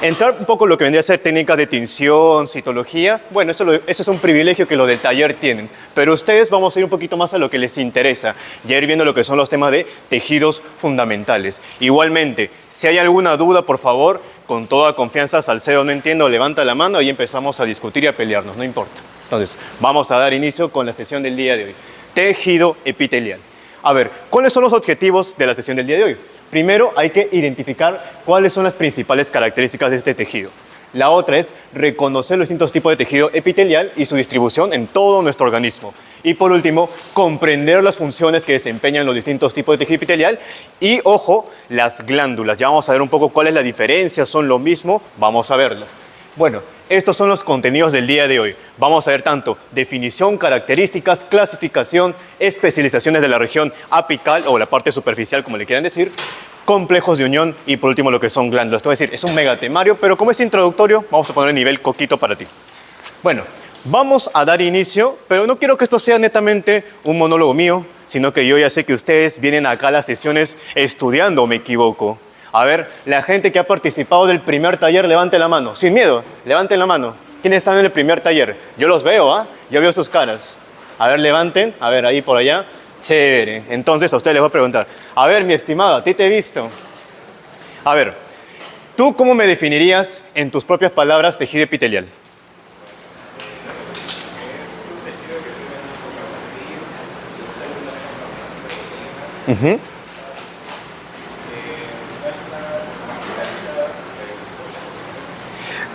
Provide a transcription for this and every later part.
Entrar un poco en lo que vendría a ser técnicas de tinción, citología, bueno, eso es un privilegio que los del taller tienen. Pero ustedes vamos a ir un poquito más a lo que les interesa, ya ir viendo lo que son los temas de tejidos fundamentales. Igualmente, si hay alguna duda, por favor, con toda confianza, Salcedo, no entiendo, levanta la mano y empezamos a discutir y a pelearnos, no importa. Entonces, vamos a dar inicio con la sesión del día de hoy. Tejido epitelial. A ver, ¿cuáles son los objetivos de la sesión del día de hoy? Primero, hay que identificar cuáles son las principales características de este tejido. La otra es reconocer los distintos tipos de tejido epitelial y su distribución en todo nuestro organismo. Y por último, comprender las funciones que desempeñan los distintos tipos de tejido epitelial y, ojo, las glándulas. Ya vamos a ver un poco cuál es la diferencia, son lo mismo, vamos a verlo. Bueno, estos son los contenidos del día de hoy. Vamos a ver tanto definición, características, clasificación, especializaciones de la región apical o la parte superficial, como le quieran decir, complejos de unión y por último lo que son glándulas. Te voy a decir, es un megatemario, pero como es introductorio, vamos a poner el nivel coquito para ti. Bueno, vamos a dar inicio, pero no quiero que esto sea netamente un monólogo mío, sino que yo ya sé que ustedes vienen acá a las sesiones estudiando, ¿o me equivoco? A ver, la gente que ha participado del primer taller, levante la mano. Sin miedo, levanten la mano. ¿Quiénes están en el primer taller? Yo los veo, ¿ah? Yo veo sus caras. A ver, levanten. A ver, ahí por allá. Chévere. Entonces a ustedes les voy a preguntar. A ver, mi estimado, a ti te he visto. A ver, ¿tú cómo me definirías en tus propias palabras tejido epitelial?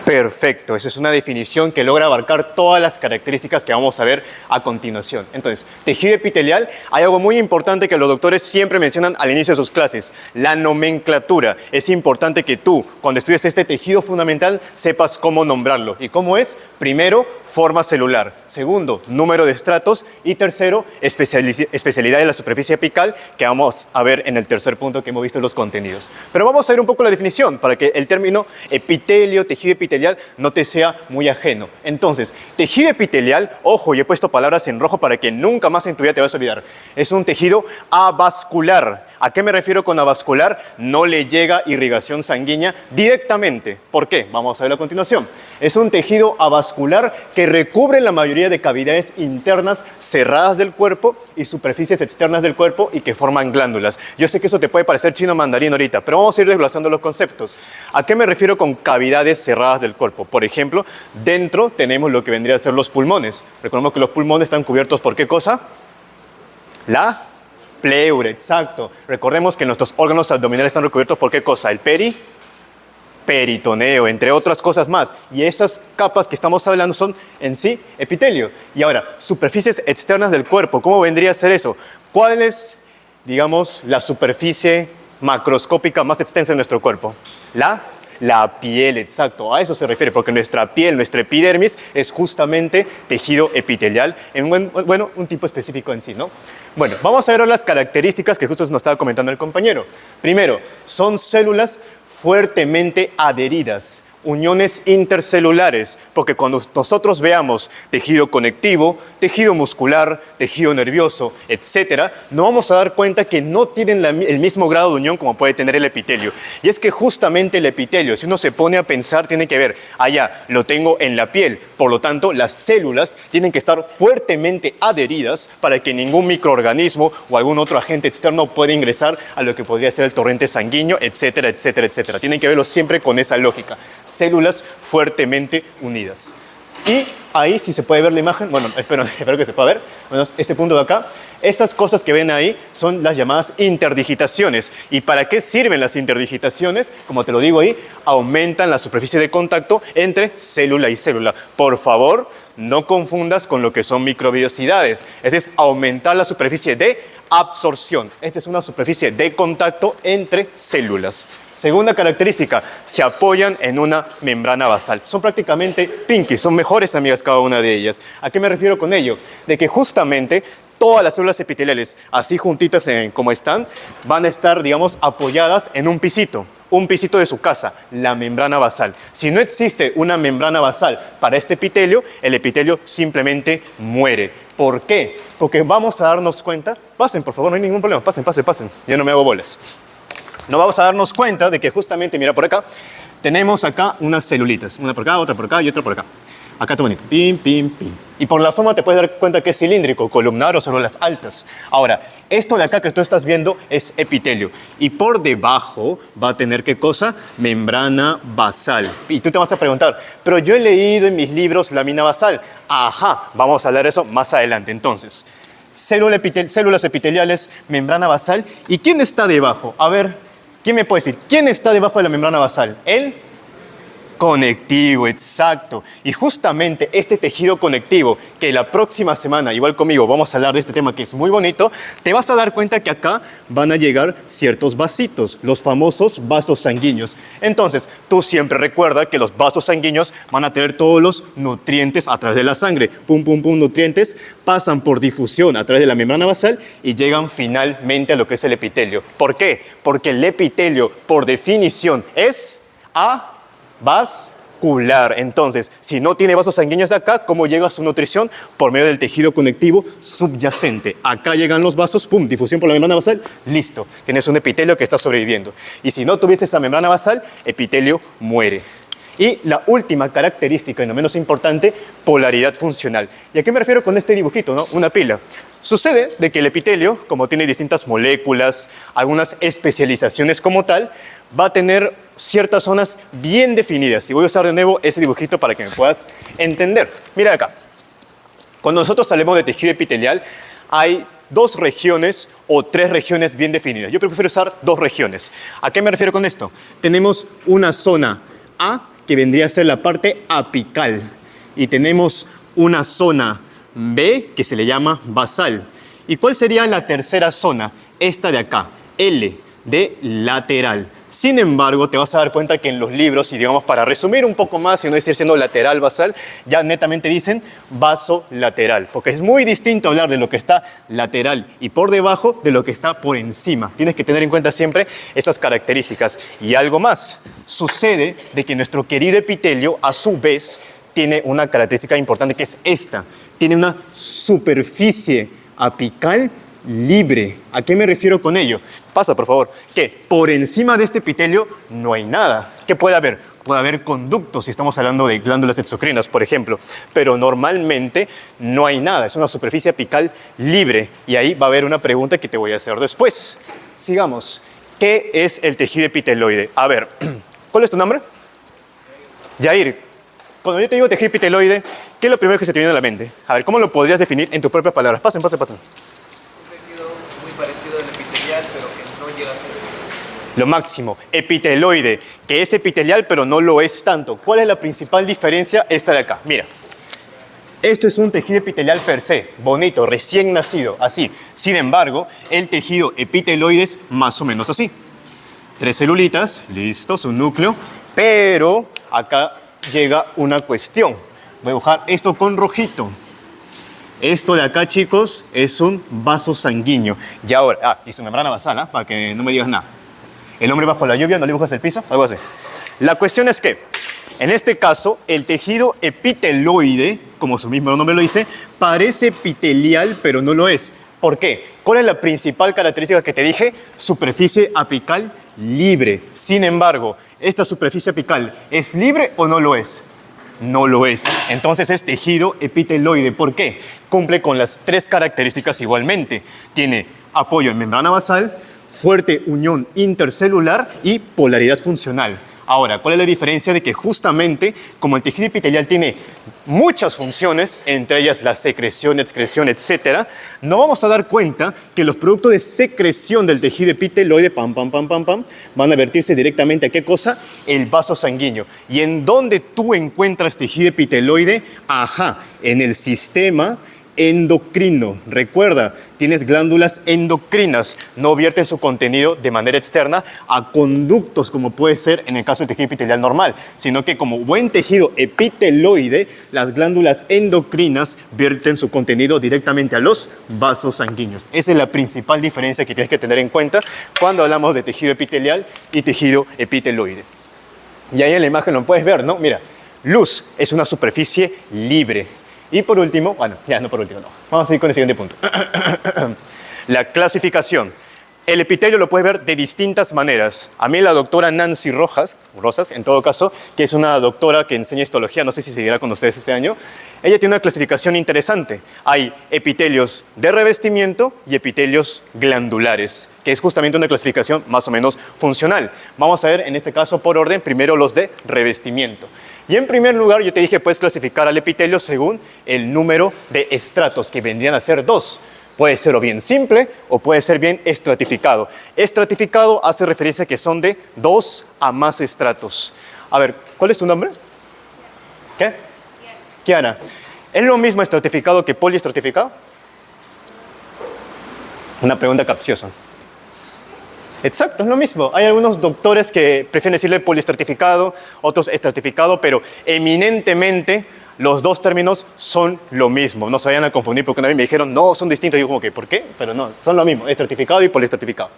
Perfecto, esa es una definición que logra abarcar todas las características que vamos a ver a continuación. Entonces, tejido epitelial, hay algo muy importante que los doctores siempre mencionan al inicio de sus clases, la nomenclatura. Es importante que tú, cuando estudies este tejido fundamental, sepas cómo nombrarlo. ¿Y cómo es? Primero, forma celular. Segundo, número de estratos. Y tercero, especialidad de la superficie apical, que vamos a ver en el tercer punto que hemos visto en los contenidos. Pero vamos a ver un poco la definición para que el término epitelio, tejido epitelial, no te sea muy ajeno. Entonces, tejido epitelial, ojo, y he puesto palabras en rojo para que nunca más en tu vida te vas a olvidar. Es un tejido avascular. ¿A qué me refiero con avascular? No le llega irrigación sanguínea directamente. ¿Por qué? Vamos a verlo a continuación. Es un tejido avascular que recubre la mayoría de cavidades internas cerradas del cuerpo y superficies externas del cuerpo y que forman glándulas. Yo sé que eso te puede parecer chino mandarín ahorita, pero vamos a ir desglosando los conceptos. ¿A qué me refiero con cavidades cerradas del cuerpo? Por ejemplo, dentro tenemos lo que vendría a ser los pulmones. Recordemos que los pulmones están cubiertos ¿por qué cosa? La pleura, exacto. Recordemos que nuestros órganos abdominales están recubiertos ¿por qué cosa? El peritoneo, entre otras cosas más. Y esas capas que estamos hablando son en sí epitelio. Y ahora, superficies externas del cuerpo, ¿cómo vendría a ser eso? ¿Cuál es, digamos, la superficie macroscópica más extensa de nuestro cuerpo? La piel, exacto, a eso se refiere, porque nuestra piel, nuestra epidermis, es justamente tejido epitelial, en un tipo específico en sí, ¿no? Bueno, vamos a ver las características que justo nos estaba comentando el compañero. Primero, son células fuertemente adheridas, uniones intercelulares, porque cuando nosotros veamos tejido conectivo, tejido muscular, tejido nervioso, etcétera, nos vamos a dar cuenta que no tienen el mismo grado de unión como puede tener el epitelio. Y es que justamente el epitelio, si uno se pone a pensar, tiene que ver, allá lo tengo en la piel, por lo tanto, las células tienen que estar fuertemente adheridas para que ningún microorganismo o algún otro agente externo pueda ingresar a lo que podría ser el torrente sanguíneo, etcétera, etcétera, etcétera. Tienen que verlo siempre con esa lógica. Células fuertemente unidas. Y ahí, si se puede ver la imagen, bueno, espero que se pueda ver, bueno, ese punto de acá, esas cosas que ven ahí son las llamadas interdigitaciones. ¿Y para qué sirven las interdigitaciones? Como te lo digo ahí, aumentan la superficie de contacto entre célula y célula. Por favor, no confundas con lo que son microbiosidades. Es aumentar la superficie de absorción. Esta es una superficie de contacto entre células. Segunda característica, se apoyan en una membrana basal. Son prácticamente pinky, son mejores amigas cada una de ellas. ¿A qué me refiero con ello? De que justamente todas las células epiteliales, así juntitas como están, van a estar, digamos, apoyadas en un pisito de su casa, la membrana basal. Si no existe una membrana basal para este epitelio, el epitelio simplemente muere. ¿Por qué? Porque vamos a darnos cuenta, pasen por favor, no hay ningún problema, pasen, yo no me hago bolas. Nos vamos a darnos cuenta de que justamente, mira por acá, tenemos acá unas celulitas. Una por acá, otra por acá y otra por acá. Acá está bonito. Pim, pim, pim. Y por la forma te puedes dar cuenta que es cilíndrico, columnar o células altas. Ahora, esto de acá que tú estás viendo es epitelio. Y por debajo va a tener, ¿qué cosa? Membrana basal. Y tú te vas a preguntar, pero yo he leído en mis libros lámina basal. Ajá, vamos a hablar de eso más adelante. Entonces, células epiteliales, membrana basal. ¿Y quién está debajo? A ver, ¿quién me puede decir? ¿Quién está debajo de la membrana basal? El conectivo, exacto. Y justamente este tejido conectivo, que la próxima semana, igual conmigo, vamos a hablar de este tema que es muy bonito, te vas a dar cuenta que acá van a llegar ciertos vasitos, los famosos vasos sanguíneos. Entonces, tú siempre recuerda que los vasos sanguíneos van a tener todos los nutrientes a través de la sangre. Pum, pum, pum, nutrientes pasan por difusión a través de la membrana basal y llegan finalmente a lo que es el epitelio. ¿Por qué? Porque el epitelio, por definición, es vascular. Entonces, si no tiene vasos sanguíneos de acá, ¿cómo llega su nutrición? Por medio del tejido conectivo subyacente. Acá llegan los vasos, pum, difusión por la membrana basal, listo. Tienes un epitelio que está sobreviviendo. Y si no tuviese esta membrana basal, epitelio muere. Y la última característica, y no menos importante, polaridad funcional. ¿Y a qué me refiero con este dibujito, no? Una pila. Sucede de que el epitelio, como tiene distintas moléculas, algunas especializaciones como tal, va a tener ciertas zonas bien definidas. Y voy a usar de nuevo ese dibujito para que me puedas entender. Mira acá. Cuando nosotros hablamos de tejido epitelial, hay 2 regiones o 3 regiones bien definidas. Yo prefiero usar 2 regiones. ¿A qué me refiero con esto? Tenemos una zona A, que vendría a ser la parte apical. Y tenemos una zona B, que se le llama basal. ¿Y cuál sería la tercera zona? Esta de acá, L, de lateral. Sin embargo, te vas a dar cuenta que en los libros, y digamos para resumir un poco más y no decir siendo lateral, basal, ya netamente dicen vasolateral, porque es muy distinto hablar de lo que está lateral y por debajo de lo que está por encima. Tienes que tener en cuenta siempre esas características. Y algo más, sucede de que nuestro querido epitelio, a su vez, tiene una característica importante que es esta. Tiene una superficie apical libre. ¿A qué me refiero con ello? Pasa, por favor. Que por encima de este epitelio no hay nada. ¿Qué puede haber? Puede haber conductos, si estamos hablando de glándulas exocrinas, por ejemplo. Pero normalmente no hay nada. Es una superficie apical libre. Y ahí va a haber una pregunta que te voy a hacer después. Sigamos. ¿Qué es el tejido epiteloide? A ver, ¿cuál es tu nombre? Yair. Cuando yo te digo tejido epiteloide, ¿qué es lo primero que se te viene a la mente? A ver, ¿cómo lo podrías definir en tus propias palabras? Pasen. Parecido al epitelial, pero que no llega a ser. Lo máximo, epiteloide, que es epitelial pero no lo es tanto. ¿Cuál es la principal diferencia? Esta de acá, mira. Esto es un tejido epitelial per se, bonito, recién nacido, así. Sin embargo, el tejido epiteloide es más o menos así. 3 celulitas, listo, su núcleo, pero acá llega una cuestión. Voy a dibujar esto con rojito. Esto de acá, chicos, es un vaso sanguíneo. Y ahora, y su membrana basal, para que no me digas nada. El hombre bajo la lluvia, no le dibujas el piso, algo así. La cuestión es que, en este caso, el tejido epiteloide, como su mismo nombre lo dice, parece epitelial, pero no lo es. ¿Por qué? ¿Cuál es la principal característica que te dije? Superficie apical libre. Sin embargo, ¿esta superficie apical es libre o no lo es? No lo es. Entonces es tejido epiteloide. ¿Por qué? Cumple con las 3 características igualmente. Tiene apoyo en membrana basal, fuerte unión intercelular y polaridad funcional. Ahora, ¿cuál es la diferencia? De que justamente como el tejido epitelial tiene muchas funciones, entre ellas la secreción, excreción, etc., no vamos a dar cuenta que los productos de secreción del tejido epiteloide, van a vertirse directamente a ¿qué cosa? El vaso sanguíneo. ¿Y en dónde tú encuentras tejido epiteloide? Ajá, en el sistema endocrino. Recuerda, tienes glándulas endocrinas, no vierten su contenido de manera externa a conductos como puede ser en el caso del tejido epitelial normal, sino que como buen tejido epiteloide, las glándulas endocrinas vierten su contenido directamente a los vasos sanguíneos. Esa es la principal diferencia que tienes que tener en cuenta cuando hablamos de tejido epitelial y tejido epiteloide. Y ahí en la imagen lo puedes ver, ¿no? Mira, luz es una superficie libre. Y por último, bueno, ya no por último, no. Vamos a ir con el siguiente punto. La clasificación. El epitelio lo puedes ver de distintas maneras. A mí la doctora Nancy Rosas, en todo caso, que es una doctora que enseña histología, no sé si seguirá con ustedes este año, ella tiene una clasificación interesante. Hay epitelios de revestimiento y epitelios glandulares, que es justamente una clasificación más o menos funcional. Vamos a ver en este caso por orden, primero los de revestimiento. Y en primer lugar, yo te dije, puedes clasificar al epitelio según el número de estratos, que vendrían a ser 2. Puede ser o bien simple o puede ser bien estratificado. Estratificado hace referencia a que son de 2 a más estratos. A ver, ¿cuál es tu nombre? ¿Qué? Kiara. ¿Es lo mismo estratificado que poliestratificado? Una pregunta capciosa. Exacto, es lo mismo. Hay algunos doctores que prefieren decirle poliestratificado, otros estratificado, pero eminentemente los dos términos son lo mismo. No se vayan a confundir porque una vez me dijeron, no, son distintos. Yo como que, ¿por qué? Pero no, son lo mismo, estratificado y poliestratificado.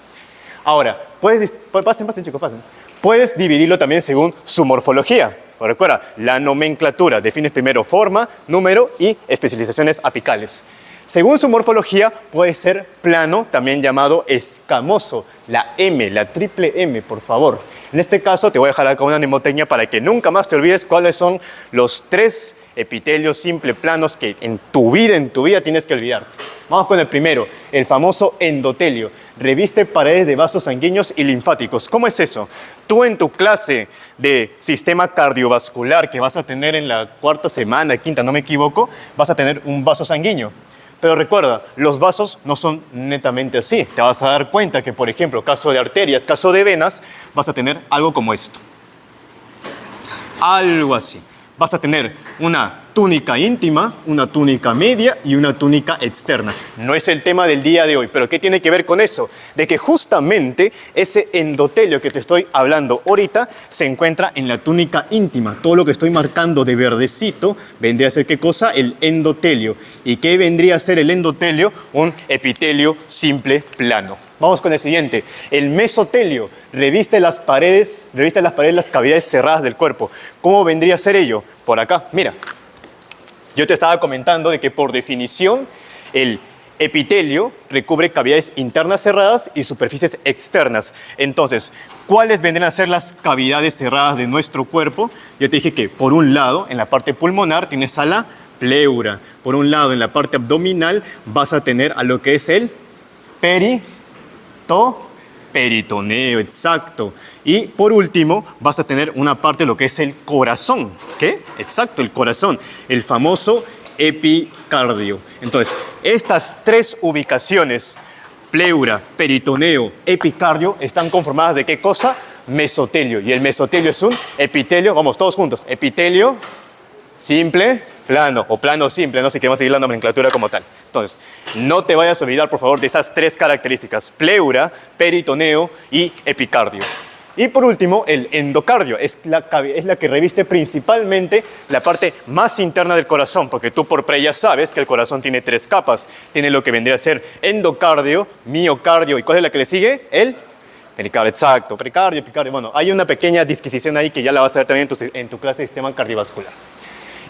Ahora, pasen, chicos, pasen. Puedes dividirlo también según su morfología. Pero recuerda, la nomenclatura. Defines primero forma, número y especializaciones apicales. Según su morfología, puede ser plano, también llamado escamoso. La M, la triple M, por favor. En este caso, te voy a dejar acá una mnemotecnia para que nunca más te olvides cuáles son los 3 epitelios simple planos que en tu vida tienes que olvidarte. Vamos con el primero, el famoso endotelio. Reviste paredes de vasos sanguíneos y linfáticos. ¿Cómo es eso? Tú en tu clase de sistema cardiovascular que vas a tener en la 4ª semana, 5ª, no me equivoco, vas a tener un vaso sanguíneo. Pero recuerda, los vasos no son netamente así. Te vas a dar cuenta que, por ejemplo, caso de arterias, caso de venas, vas a tener algo como esto. Algo así. Vas a tener una túnica íntima, una túnica media y una túnica externa. No es el tema del día de hoy, pero ¿qué tiene que ver con eso? De que justamente ese endotelio que te estoy hablando ahorita se encuentra en la túnica íntima. Todo lo que estoy marcando de verdecito vendría a ser ¿qué cosa? El endotelio. ¿Y qué vendría a ser el endotelio? Un epitelio simple plano. Vamos con el siguiente. El mesotelio reviste las paredes, las cavidades cerradas del cuerpo. ¿Cómo vendría a ser ello? Por acá, mira. Yo te estaba comentando de que por definición el epitelio recubre cavidades internas cerradas y superficies externas. Entonces, ¿cuáles vendrían a ser las cavidades cerradas de nuestro cuerpo? Yo te dije que por un lado, en la parte pulmonar, tienes a la pleura. Por un lado, en la parte abdominal, vas a tener a lo que es el peritoneo, exacto. Y por último, vas a tener una parte de lo que es el corazón. ¿Qué? Exacto, el corazón. El famoso epicardio. Entonces, estas 3 ubicaciones, pleura, peritoneo, epicardio, están conformadas de ¿qué cosa? Mesotelio. Y el mesotelio es un epitelio, vamos todos juntos, epitelio simple, plano o plano simple, no sé qué, vamos a seguir la nomenclatura como tal. Entonces, no te vayas a olvidar, por favor, de esas 3 características, pleura, peritoneo y epicardio. Y por último, el endocardio, es la que reviste principalmente la parte más interna del corazón, porque tú por pre ya sabes que el corazón tiene 3 capas. Tiene lo que vendría a ser endocardio, miocardio, ¿y cuál es la que le sigue? El pericardio, exacto, pericardio, epicardio. Bueno, hay una pequeña disquisición ahí que ya la vas a ver también en tu clase de sistema cardiovascular.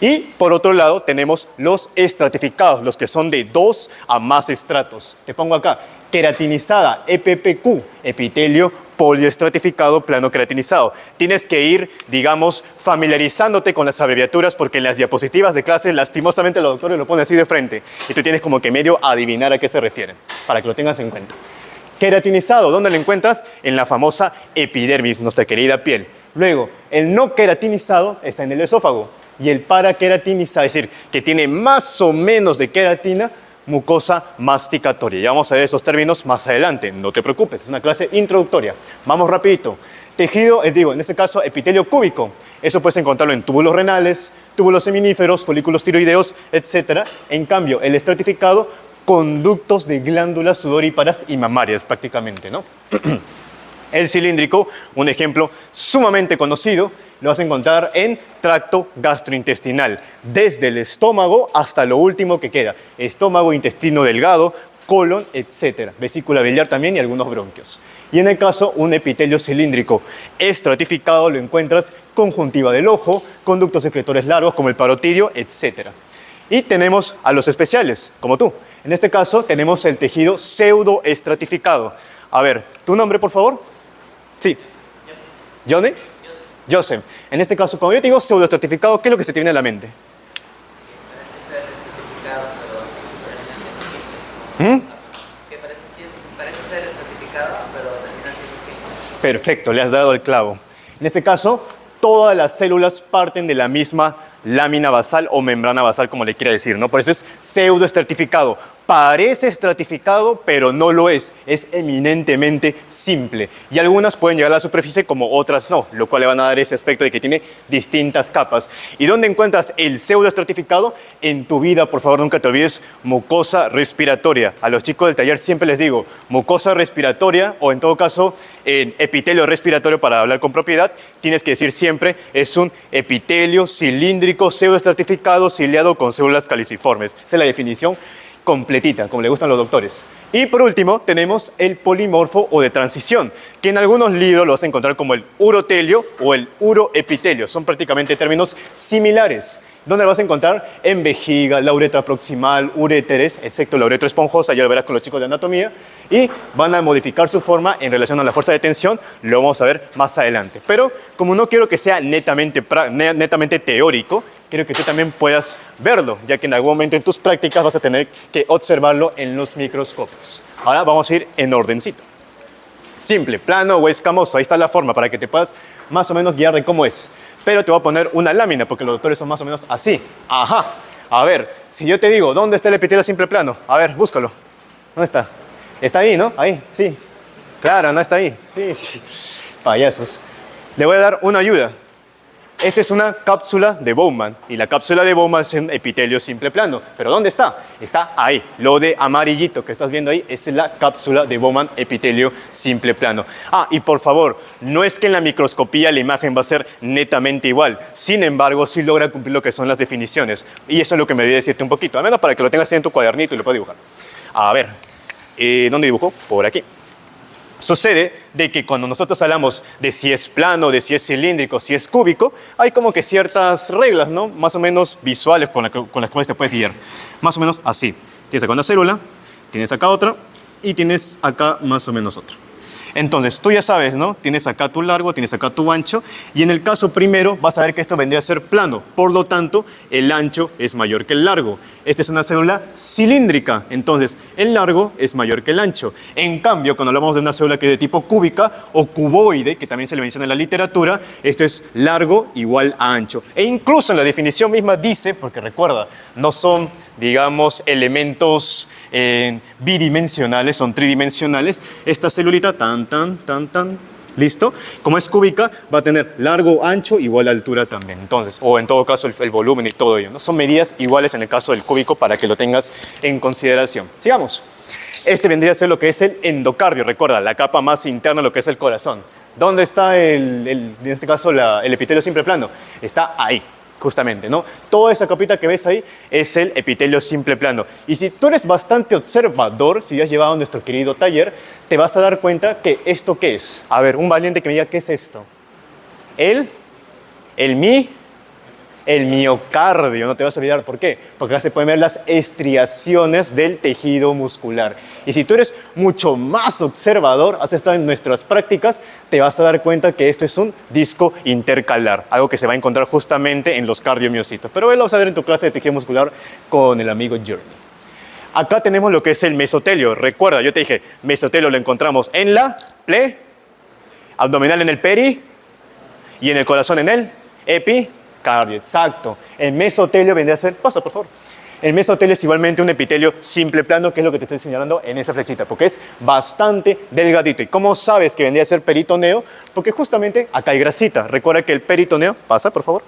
Y por otro lado tenemos los estratificados, los que son de 2 a más estratos. Te pongo acá, queratinizada, EPPQ, epitelio poliestratificado plano queratinizado. Tienes que ir, digamos, familiarizándote con las abreviaturas porque en las diapositivas de clase lastimosamente los doctores lo ponen así de frente y tú tienes como que medio adivinar a qué se refieren, para que lo tengas en cuenta. Queratinizado, ¿dónde lo encuentras? En la famosa epidermis, nuestra querida piel. Luego, el no queratinizado está en el esófago. Y el paraqueratinizado, es decir, que tiene más o menos de queratina, mucosa masticatoria. Ya vamos a ver esos términos más adelante, no te preocupes, es una clase introductoria. Vamos rapidito. Tejido, en este caso, epitelio cúbico. Eso puedes encontrarlo en túbulos renales, túbulos seminíferos, folículos tiroideos, etc. En cambio, el estratificado, conductos de glándulas sudoríparas y mamarias prácticamente, ¿no? El cilíndrico, un ejemplo sumamente conocido, lo vas a encontrar en tracto gastrointestinal, desde el estómago hasta lo último que queda, estómago, intestino delgado, colon, etc. Vesícula biliar también y algunos bronquios. Y en el caso, un epitelio cilíndrico estratificado lo encuentras conjuntiva del ojo, conductos secretores largos como el parotidio, etc. Y tenemos a los especiales, como tú. En este caso, tenemos el tejido pseudoestratificado. A ver, ¿tu nombre, por favor? Sí. ¿Johnny? Joseph. En este caso, cuando yo te digo pseudoestratificado, ¿qué es lo que se te viene a la mente? Que parece ser estratificado, pero termina siendo simple. Perfecto, le has dado el clavo. En este caso, todas las células parten de la misma lámina basal o membrana basal, como le quiera decir, ¿no? Por eso es pseudoestratificado. Parece estratificado, pero no lo es. Es eminentemente simple. Y algunas pueden llegar a la superficie como otras no, lo cual le van a dar ese aspecto de que tiene distintas capas. ¿Y dónde encuentras el pseudoestratificado? En tu vida, por favor, nunca te olvides, mucosa respiratoria. A los chicos del taller siempre les digo, mucosa respiratoria o en todo caso, epitelio respiratorio para hablar con propiedad, tienes que decir siempre, es un epitelio cilíndrico pseudoestratificado ciliado con células caliciformes. Esa es la definición completita, como le gustan a los doctores. Y por último, tenemos el polimorfo o de transición, que en algunos libros lo vas a encontrar como el urotelio o el uroepitelio. Son prácticamente términos similares. ¿Dónde lo vas a encontrar? En vejiga, la uretra proximal, uréteres, excepto la uretra esponjosa, ya lo verás con los chicos de anatomía, y van a modificar su forma en relación a la fuerza de tensión, lo vamos a ver más adelante. Pero como no quiero que sea netamente teórico, quiero que tú también puedas verlo, ya que en algún momento en tus prácticas vas a tener que observarlo en los microscopios. Ahora vamos a ir en ordencito. Simple, plano o escamoso, ahí está la forma para que te puedas más o menos guiar de cómo es. Pero te voy a poner una lámina porque los doctores son más o menos así. Ajá. A ver, si yo te digo, ¿dónde está el epitelio simple plano? A ver, búscalo. ¿Dónde está? Está ahí, ¿no? Ahí, sí. Claro, no está ahí. Sí. Payasos. Le voy a dar una ayuda. Esta es una cápsula de Bowman y la cápsula de Bowman es un epitelio simple plano. ¿Pero dónde está? Está ahí. Lo de amarillito que estás viendo ahí es la cápsula de Bowman epitelio simple plano. Ah, y por favor, no es que en la microscopía la imagen va a ser netamente igual. Sin embargo, sí logra cumplir lo que son las definiciones. Y eso es lo que me debería decirte un poquito, al menos para que lo tengas ahí en tu cuadernito y lo puedas dibujar. A ver, ¿dónde dibujo? Por aquí. Sucede de que cuando nosotros hablamos de si es plano, de si es cilíndrico, si es cúbico, hay como que ciertas reglas, ¿no? Más o menos visuales con las cuales te puedes guiar. Más o menos así. Tienes acá una célula, tienes acá otra y tienes acá más o menos otra. Entonces, tú ya sabes, ¿no? Tienes acá tu largo, tienes acá tu ancho, y en el caso primero vas a ver que esto vendría a ser plano. Por lo tanto, el ancho es mayor que el largo. Esta es una célula cilíndrica, entonces el largo es mayor que el ancho. En cambio, cuando hablamos de una célula que es de tipo cúbica o cuboide, que también se le menciona en la literatura, esto es largo igual a ancho. E incluso en la definición misma dice, porque recuerda, no son, digamos, elementos bidimensionales, son tridimensionales. Esta celulita, ¿listo? Como es cúbica, va a tener largo, ancho, igual a altura también. Entonces, o en todo caso, el volumen y todo ello, ¿no? Son medidas iguales en el caso del cúbico para que lo tengas en consideración. Sigamos. Este vendría a ser lo que es el endocardio. Recuerda, la capa más interna de lo que es el corazón. ¿Dónde está en este caso el epitelio simple plano? Está ahí. Justamente, ¿no? Toda esa capita que ves ahí es el epitelio simple plano. Y si tú eres bastante observador, si has llevado a nuestro querido taller, te vas a dar cuenta que ¿esto qué es? A ver, un valiente que me diga ¿qué es esto? El miocardio, no te vas a olvidar. ¿Por qué? Porque acá se pueden ver las estriaciones del tejido muscular. Y si tú eres mucho más observador, has estado en nuestras prácticas, te vas a dar cuenta que esto es un disco intercalar, algo que se va a encontrar justamente en los cardiomiocitos. Pero lo vas a ver en tu clase de tejido muscular con el amigo Journey. Acá tenemos lo que es el mesotelio. Recuerda, yo te dije, mesotelio lo encontramos en la abdominal en el peri y en el corazón en el epicardio. Exacto. El mesotelio vendría a ser, pasa por favor. El mesotelio es igualmente un epitelio simple plano, que es lo que te estoy señalando en esa flechita, porque es bastante delgadito. ¿Y cómo sabes que vendría a ser peritoneo? Porque justamente acá hay grasita. Recuerda que el peritoneo, pasa por favor,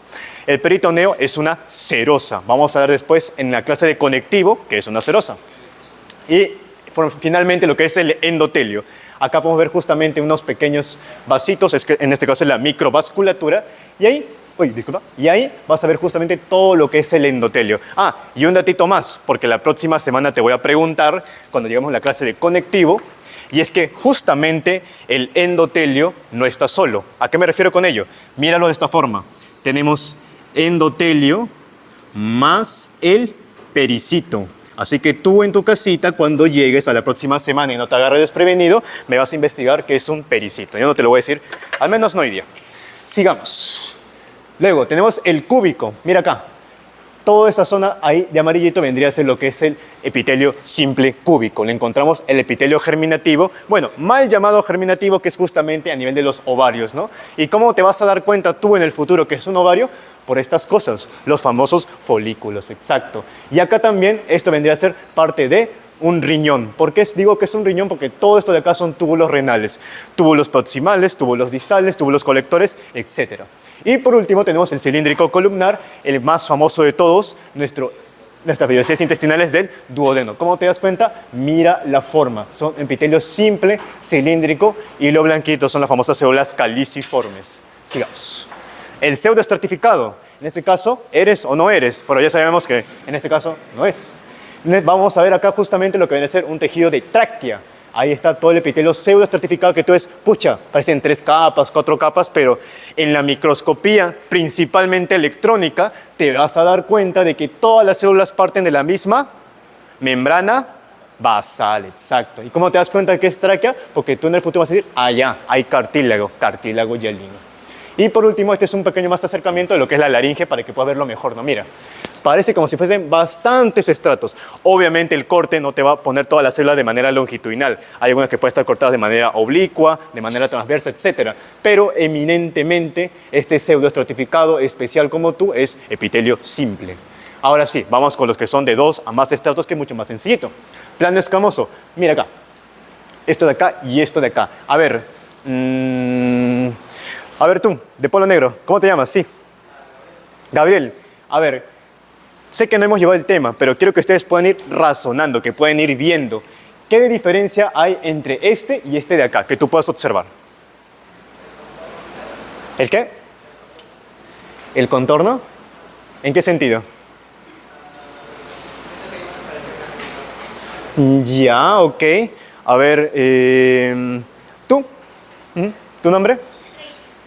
el peritoneo es una serosa. Vamos a ver después en la clase de conectivo, que es una serosa. Y finalmente lo que es el endotelio. Acá podemos ver justamente unos pequeños vasitos, en este caso es la microvasculatura, y ahí vas a ver justamente todo lo que es el endotelio. Ah, y un datito más, porque la próxima semana te voy a preguntar, cuando lleguemos a la clase de conectivo, y es que justamente el endotelio no está solo. ¿A qué me refiero con ello? Míralo de esta forma. Tenemos endotelio más el pericito. Así que tú en tu casita, cuando llegues a la próxima semana y no te agarres desprevenido, me vas a investigar qué es un pericito. Yo no te lo voy a decir, al menos no hoy día. Sigamos. Luego tenemos el cúbico. Mira acá. Toda esa zona ahí de amarillito vendría a ser lo que es el epitelio simple cúbico. Le encontramos el epitelio germinativo, bueno, mal llamado germinativo, que es justamente a nivel de los ovarios, ¿no? ¿Y cómo te vas a dar cuenta tú en el futuro que es un ovario? Por estas cosas, los famosos folículos, exacto. Y acá también esto vendría a ser parte de un riñón. ¿Por qué digo que es un riñón? Porque todo esto de acá son túbulos renales, túbulos proximales, túbulos distales, túbulos colectores, etc. Y por último tenemos el cilíndrico columnar, el más famoso de todos, nuestras vellosidades intestinales del duodeno. ¿Cómo te das cuenta? Mira la forma. Son epitelio simple, cilíndrico y lo blanquito son las famosas células caliciformes. Sigamos. El pseudoestratificado. En este caso, eres o no eres, pero ya sabemos que en este caso no es. Vamos a ver acá justamente lo que viene a ser un tejido de tráquea. Ahí está todo el epitelio pseudoestratificado que tú ves, pucha, parecen 3 capas, 4 capas, pero en la microscopía, principalmente electrónica, te vas a dar cuenta de que todas las células parten de la misma membrana basal, exacto. ¿Y cómo te das cuenta de que es tráquea? Porque tú en el futuro vas a decir, allá hay cartílago hialino. Y por último, este es un pequeño más acercamiento de lo que es la laringe para que puedas verlo mejor, ¿no? Mira, parece como si fuesen bastantes estratos. Obviamente el corte no te va a poner toda la célula de manera longitudinal. Hay algunas que pueden estar cortadas de manera oblicua, de manera transversa, etc. Pero eminentemente este pseudoestratificado especial como tú es epitelio simple. Ahora sí, vamos con los que son de 2 a más estratos, que es mucho más sencillito. Plano escamoso. Mira acá. Esto de acá y esto de acá. A ver. A ver tú, de polo negro. ¿Cómo te llamas? Sí. Gabriel. A ver. Sé que no hemos llevado el tema, pero quiero que ustedes puedan ir razonando, que puedan ir viendo. ¿Qué diferencia hay entre este y este de acá, que tú puedas observar? ¿El qué? ¿El contorno? ¿En qué sentido? Ya, ok. A ver, ¿tú? ¿Tu nombre?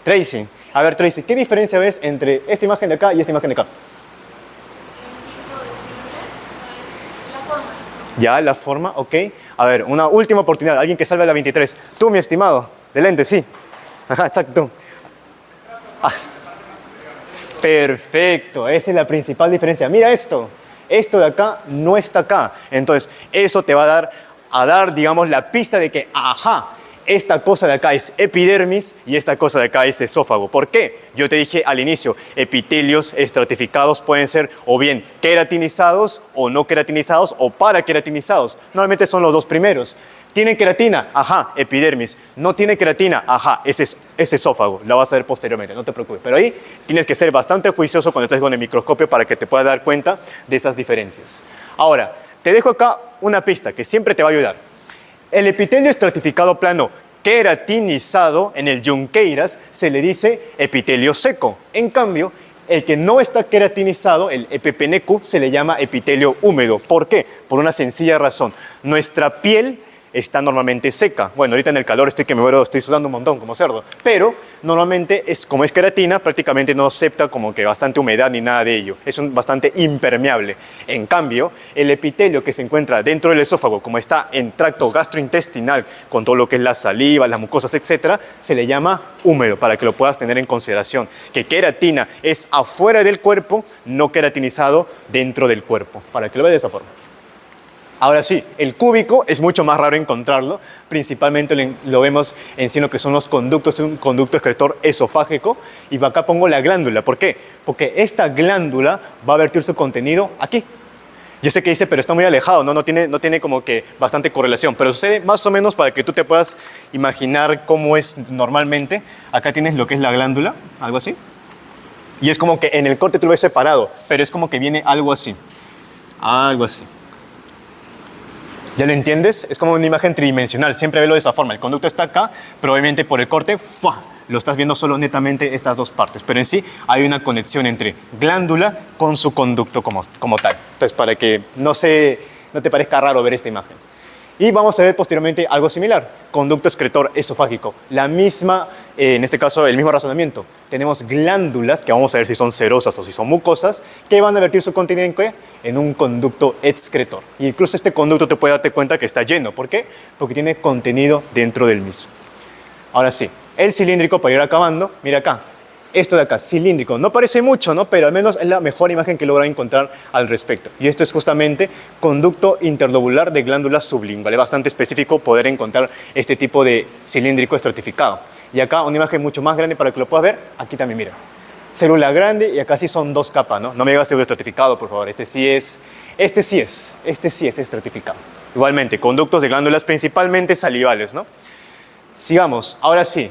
Tracy. A ver, Tracy, ¿qué diferencia ves entre esta imagen de acá y esta imagen de acá? Ya, la forma, ok. A ver, una última oportunidad. Alguien que salve a la 23. Tú, mi estimado. De lente, sí. Ajá, exacto. Ah. Perfecto. Esa es la principal diferencia. Mira esto. Esto de acá no está acá. Entonces, eso te va a dar, digamos, la pista de que, ajá, esta cosa de acá es epidermis y esta cosa de acá es esófago. ¿Por qué? Yo te dije al inicio, epitelios estratificados pueden ser o bien queratinizados o no queratinizados o paraqueratinizados. Normalmente son los dos primeros. ¿Tiene queratina? Ajá, epidermis. ¿No tiene queratina? Ajá, es esófago. La vas a ver posteriormente, no te preocupes. Pero ahí tienes que ser bastante juicioso cuando estés con el microscopio para que te puedas dar cuenta de esas diferencias. Ahora, te dejo acá una pista que siempre te va a ayudar. El epitelio estratificado plano queratinizado, en el Junqueiras, se le dice epitelio seco. En cambio, el que no está queratinizado, el EPPNQ, se le llama epitelio húmedo. ¿Por qué? Por una sencilla razón. Nuestra piel está normalmente seca. Bueno, ahorita en el calor estoy sudando un montón como cerdo. Pero normalmente, como es queratina, prácticamente no acepta como que bastante humedad ni nada de ello. Es bastante impermeable. En cambio, el epitelio que se encuentra dentro del esófago, como está en tracto gastrointestinal, con todo lo que es la saliva, las mucosas, etc., se le llama húmedo, para que lo puedas tener en consideración. Que queratina es afuera del cuerpo, no queratinizado dentro del cuerpo. Para que lo veas de esa forma. Ahora sí, el cúbico es mucho más raro encontrarlo, principalmente lo vemos en sí lo que son los conductos, es un conducto excretor esofágico, y acá pongo la glándula. ¿Por qué? Porque esta glándula va a vertir su contenido aquí. Yo sé que dice, pero está muy alejado, no tiene como que bastante correlación, pero sucede más o menos para que tú te puedas imaginar cómo es normalmente. Acá tienes lo que es la glándula, algo así, y es como que en el corte tú lo ves separado, pero es como que viene algo así, algo así. ¿Ya lo entiendes? Es como una imagen tridimensional, siempre velo de esa forma. El conducto está acá, pero obviamente por el corte, ¡fua!, lo estás viendo solo netamente estas dos partes. Pero en sí hay una conexión entre glándula con su conducto como tal. Entonces, para que no te parezca raro ver esta imagen. Y vamos a ver posteriormente algo similar, conducto excretor esofágico. La misma, en este caso, el mismo razonamiento. Tenemos glándulas, que vamos a ver si son serosas o si son mucosas, que van a vertir su contenido ¿en qué? En un conducto excretor. Y incluso este conducto te puede darte cuenta que está lleno. ¿Por qué? Porque tiene contenido dentro del mismo. Ahora sí, el cilíndrico, para ir acabando, mira acá. Esto de acá, cilíndrico, no parece mucho, ¿no? Pero al menos es la mejor imagen que logra encontrar al respecto. Y esto es justamente conducto interlobular de glándula sublingual. Es bastante específico poder encontrar este tipo de cilíndrico estratificado. Y acá una imagen mucho más grande para que lo puedas ver. Aquí también, mira. Célula grande y acá sí son dos capas, ¿no? No me digas estratificado, por favor. Este sí es estratificado. Igualmente, conductos de glándulas principalmente salivales, ¿no? Sigamos, ahora sí.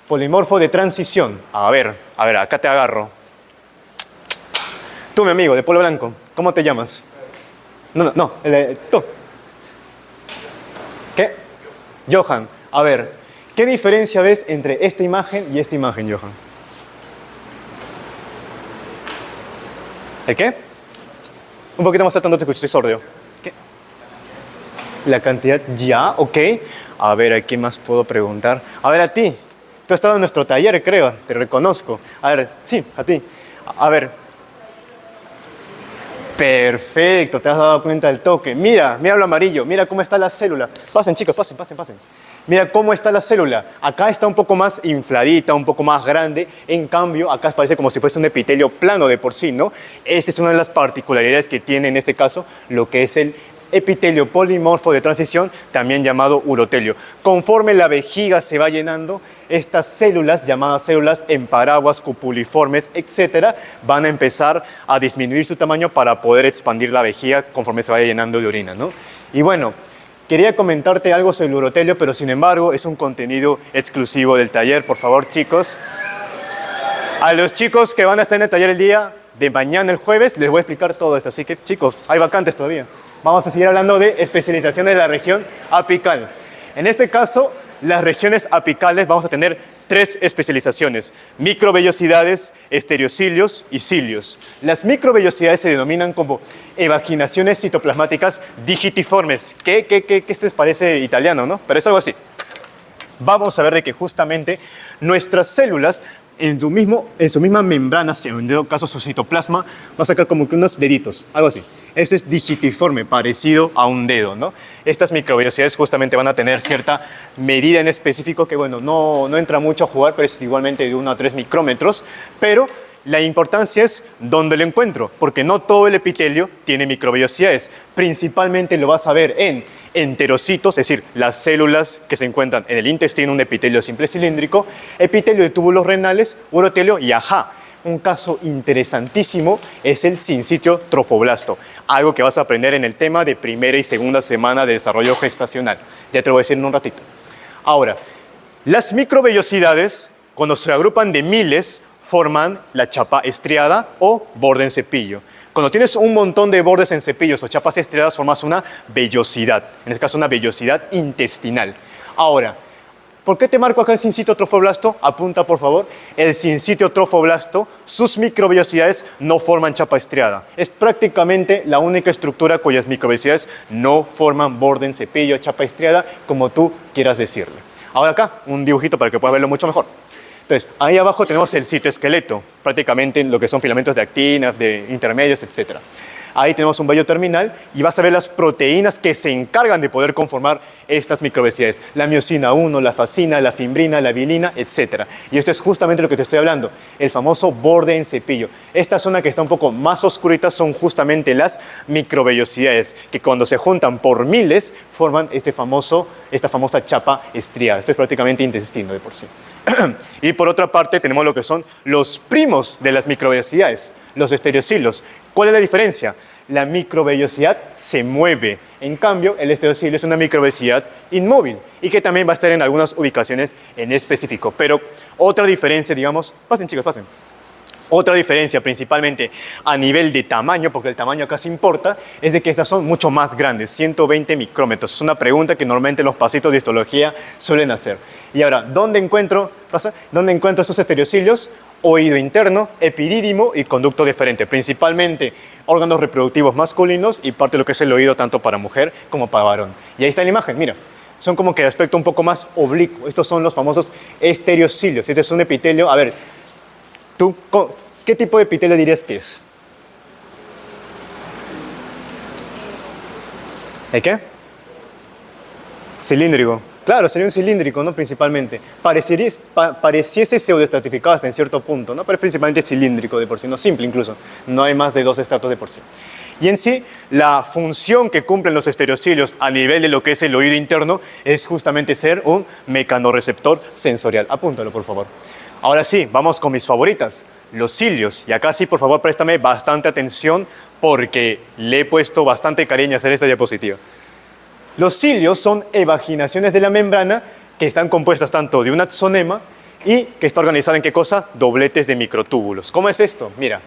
Polimorfo de transición. A ver, acá te agarro. Tú, mi amigo, de polo blanco, ¿cómo te llamas? No, tú. ¿Qué? Johan. A ver, ¿qué diferencia ves entre esta imagen y esta imagen, Johan? ¿El qué? Un poquito más alto, no te escucho, estoy sordo. ¿Qué? La cantidad, ya, ok. A ver, ¿a quién más puedo preguntar? A ver, a ti. Tú has estado en nuestro taller, creo, te reconozco. A ver, sí, a ti. A ver. Perfecto, te has dado cuenta del toque. Mira lo amarillo, mira cómo está la célula. Pasen, chicos, pasen. Mira cómo está la célula. Acá está un poco más infladita, un poco más grande. En cambio, acá parece como si fuese un epitelio plano de por sí, ¿no? Esta es una de las particularidades que tiene en este caso lo que es el epitelio polimorfo de transición, también llamado urotelio. Conforme la vejiga se va llenando, estas células, llamadas células en paraguas, cupuliformes, etcétera, van a empezar a disminuir su tamaño para poder expandir la vejiga conforme se vaya llenando de orina, ¿no? Y bueno, quería comentarte algo sobre el urotelio, pero sin embargo es un contenido exclusivo del taller. Por favor, chicos. A los chicos que van a estar en el taller el día de mañana, el jueves, les voy a explicar todo esto. Así que, chicos, hay vacantes todavía. Vamos a seguir hablando de especializaciones de la región apical. En este caso, las regiones apicales vamos a tener 3 especializaciones: microvellosidades, estereocilios y cilios. Las microvellosidades se denominan como evaginaciones citoplasmáticas digitiformes. ¿Qué les parece italiano, no? Pero es algo así. Vamos a ver de que justamente nuestras células en su misma membrana, en este caso su citoplasma, va a sacar como que unos deditos, algo así. Esto es digitiforme, parecido a un dedo, ¿no? Estas microvellosidades justamente van a tener cierta medida en específico que, bueno, no entra mucho a jugar, pero es igualmente de 1 a 3 micrómetros, pero la importancia es dónde lo encuentro, porque no todo el epitelio tiene microvellosidades. Principalmente lo vas a ver en enterocitos, es decir, las células que se encuentran en el intestino, un epitelio simple cilíndrico, epitelio de túbulos renales, urotelio y ajá. Un caso interesantísimo es el sincitio trofoblasto, algo que vas a aprender en el tema de primera y segunda semana de desarrollo gestacional. Ya te lo voy a decir en un ratito. Ahora, las microvellosidades, cuando se agrupan de miles, forman la chapa estriada o borde en cepillo. Cuando tienes un montón de bordes en cepillos o chapas estriadas, formas una vellosidad, en este caso una vellosidad intestinal. Ahora, ¿por qué te marco acá el sincitio trofoblasto? Apunta, por favor. El sincitio trofoblasto, sus microvellosidades no forman chapa estriada. Es prácticamente la única estructura cuyas microvellosidades no forman borde en cepillo, chapa estriada, como tú quieras decirle. Ahora acá, un dibujito para que puedas verlo mucho mejor. Entonces, ahí abajo tenemos el citoesqueleto, prácticamente lo que son filamentos de actina, de intermedios, etc. Ahí tenemos un vello terminal y vas a ver las proteínas que se encargan de poder conformar estas microvellosidades. La miosina 1, la fascina, la fimbrina, la vilina, etc. Y esto es justamente lo que te estoy hablando, el famoso borde en cepillo. Esta zona que está un poco más oscurita son justamente las microvellosidades, que cuando se juntan por miles forman esta famosa chapa estriada. Esto es prácticamente intestino de por sí. Y por otra parte tenemos lo que son los primos de las microvellosidades, los estereocilos. ¿Cuál es la diferencia? La microvellosidad se mueve. En cambio, el estereocilio es una microvellosidad inmóvil y que también va a estar en algunas ubicaciones en específico. Pero otra diferencia, digamos, pasen chicos, pasen. Otra diferencia principalmente a nivel de tamaño, porque el tamaño acá se importa, es de que estas son mucho más grandes, 120 micrómetros. Es una pregunta que normalmente los pasitos de histología suelen hacer. Y ahora, ¿dónde encuentro esos estereocilios? oído interno, epidídimo y conducto deferente, principalmente órganos reproductivos masculinos y parte de lo que es el oído tanto para mujer como para varón. Y ahí está la imagen, mira, son como que de aspecto un poco más oblicuo. Estos son los famosos estereocilios. Este es un epitelio, a ver, ¿tú qué tipo de epitelio dirías que es? ¿El qué? Cilíndrico. Claro, sería un cilíndrico, ¿no? Principalmente. Pareciese pseudoestratificado hasta en cierto punto, ¿no? Pero es principalmente cilíndrico de por sí, no simple incluso. No hay más de 2 estratos de por sí. Y en sí, la función que cumplen los estereocilios a nivel de lo que es el oído interno es justamente ser un mecanorreceptor sensorial. Apúntalo, por favor. Ahora sí, vamos con mis favoritas, los cilios. Y acá sí, por favor, préstame bastante atención porque le he puesto bastante cariño a hacer esta diapositiva. Los cilios son evaginaciones de la membrana que están compuestas tanto de un axonema y que está organizada en ¿qué cosa? Dobletes de microtúbulos. ¿Cómo es esto? Mira,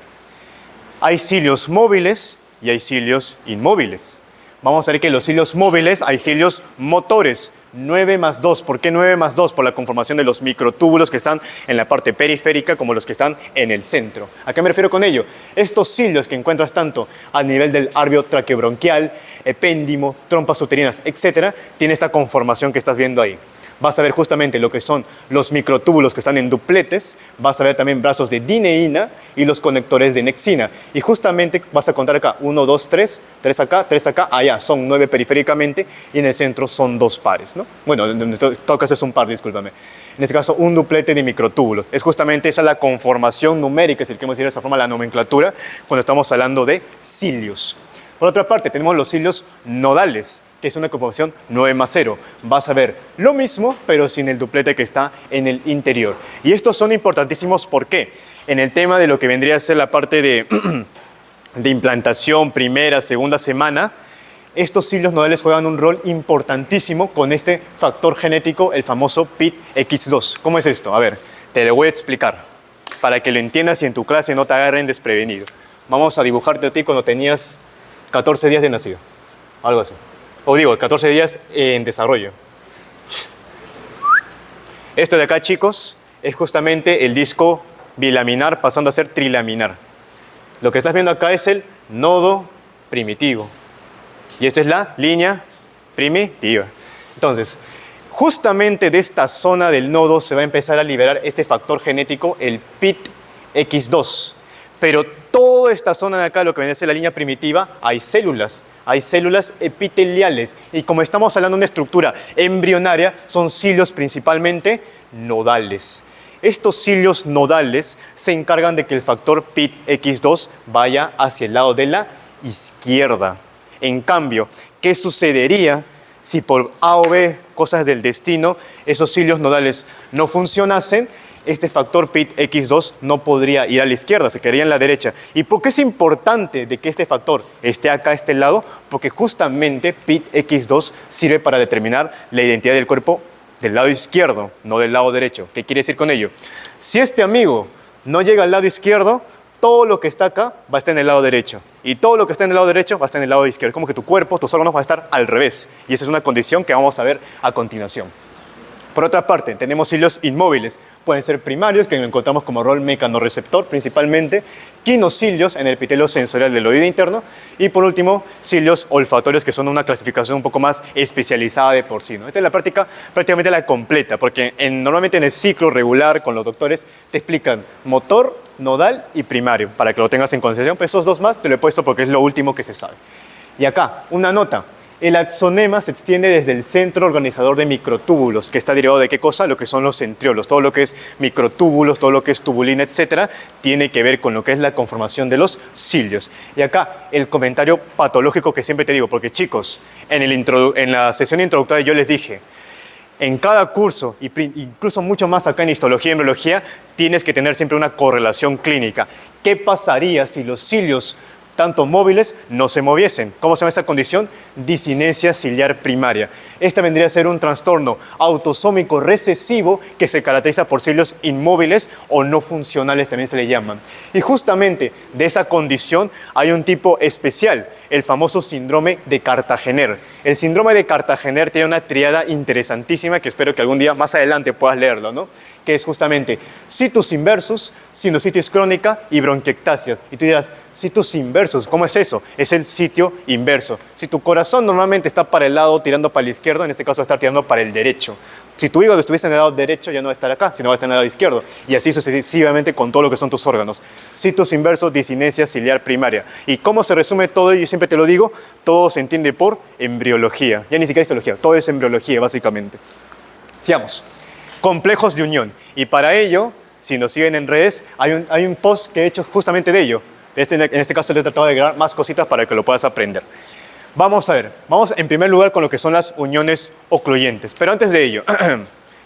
hay cilios móviles y hay cilios inmóviles. Vamos a ver que los cilios móviles hay cilios motores, 9 más 2. ¿Por qué 9 más 2? Por la conformación de los microtúbulos que están en la parte periférica como los que están en el centro. ¿A qué me refiero con ello? Estos cilios que encuentras tanto a nivel del árbol traqueobronquial, epéndimo, trompas uterinas, etc., tiene esta conformación que estás viendo ahí. Vas a ver justamente lo que son los microtúbulos que están en dupletes, vas a ver también brazos de dineína y los conectores de nexina. Y justamente vas a contar acá, 1, 2, 3, 3 acá, allá, son 9 periféricamente y en el centro son 2 pares, ¿no? Bueno, en todo caso es un par, discúlpame. En este caso, un duplete de microtúbulos. Es justamente esa la conformación numérica, si queremos decir de esa forma, la nomenclatura, cuando estamos hablando de cilios. Por otra parte, tenemos los cilios nodales, que es una conformación 9 más 0. Vas a ver lo mismo, pero sin el duplete que está en el interior. Y estos son importantísimos, ¿por qué? En el tema de lo que vendría a ser la parte de implantación, primera, segunda semana, estos cilios nodales juegan un rol importantísimo con este factor genético, el famoso PITX2. ¿Cómo es esto? A ver, te lo voy a explicar, para que lo entiendas y en tu clase no te agarren desprevenido. Vamos a dibujarte a ti cuando tenías 14 días de nacido, algo así. O digo, 14 días en desarrollo. Esto de acá, chicos, es justamente el disco bilaminar pasando a ser trilaminar. Lo que estás viendo acá es el nodo primitivo. Y esta es la línea primitiva. Entonces, justamente de esta zona del nodo se va a empezar a liberar este factor genético, el PITX2. Pero toda esta zona de acá, lo que viene a ser la línea primitiva, hay células epiteliales. Y como estamos hablando de una estructura embrionaria, son cilios principalmente nodales. Estos cilios nodales se encargan de que el factor PITX2 vaya hacia el lado de la izquierda. En cambio, ¿qué sucedería si por A o B, cosas del destino, esos cilios nodales no funcionasen? Este factor PITX2 no podría ir a la izquierda, se quedaría en la derecha. ¿Y por qué es importante de que este factor esté acá a este lado? Porque justamente PITX2 sirve para determinar la identidad del cuerpo del lado izquierdo, no del lado derecho. ¿Qué quiere decir con ello? Si este amigo no llega al lado izquierdo, todo lo que está acá va a estar en el lado derecho. Y todo lo que está en el lado derecho va a estar en el lado izquierdo. Como que tu cuerpo, tus órganos van a estar al revés. Y esa es una condición que vamos a ver a continuación. Por otra parte, tenemos cilios inmóviles. Pueden ser primarios, que lo encontramos como rol mecanorreceptor principalmente, quinocilios en el epitelio sensorial del oído interno y por último, cilios olfatorios, que son una clasificación un poco más especializada de por sí, ¿no? Esta es la práctica prácticamente la completa, porque normalmente en el ciclo regular con los doctores te explican motor, nodal y primario, para que lo tengas en consideración, pero esos dos más te lo he puesto porque es lo último que se sabe. Y acá, una nota. El axonema se extiende desde el centro organizador de microtúbulos, que está derivado de qué cosa? Lo que son los centriolos. Todo lo que es microtúbulos, todo lo que es tubulina, etcétera, tiene que ver con lo que es la conformación de los cilios. Y acá, el comentario patológico que siempre te digo, porque chicos, en la sesión introductoria yo les dije, en cada curso, incluso mucho más acá en histología y embriología, tienes que tener siempre una correlación clínica. ¿Qué pasaría si los cilios tanto móviles no se moviesen? ¿Cómo se llama esta condición? Disinesia ciliar primaria. Esta vendría a ser un trastorno autosómico recesivo que se caracteriza por cilios inmóviles o no funcionales, también se le llaman. Y justamente de esa condición hay un tipo especial, el famoso síndrome de Cartagener. El síndrome de Cartagener tiene una triada interesantísima que espero que algún día más adelante puedas leerlo, ¿no? Que es justamente situs inversus, sinusitis crónica y bronquiectasia. Y tú dirás, situs inversus, ¿cómo es eso? Es el sitio inverso. Si tu corazón normalmente está para el lado tirando para el izquierdo, en este caso va a estar tirando para el derecho. Si tu hígado estuviese en el lado derecho, ya no va a estar acá, sino va a estar en el lado izquierdo. Y así sucesivamente con todo lo que son tus órganos. Situs inverso, disinesia ciliar primaria. ¿Y cómo se resume todo? Yo siempre te lo digo, todo se entiende por embriología. Ya ni siquiera histología, todo es embriología básicamente. Sigamos. Complejos de unión. Y para ello, si nos siguen en redes, hay un post que he hecho justamente de ello. En este caso le he tratado de agregar más cositas para que lo puedas aprender. Vamos a ver, vamos en primer lugar con lo que son las uniones ocluyentes. Pero antes de ello,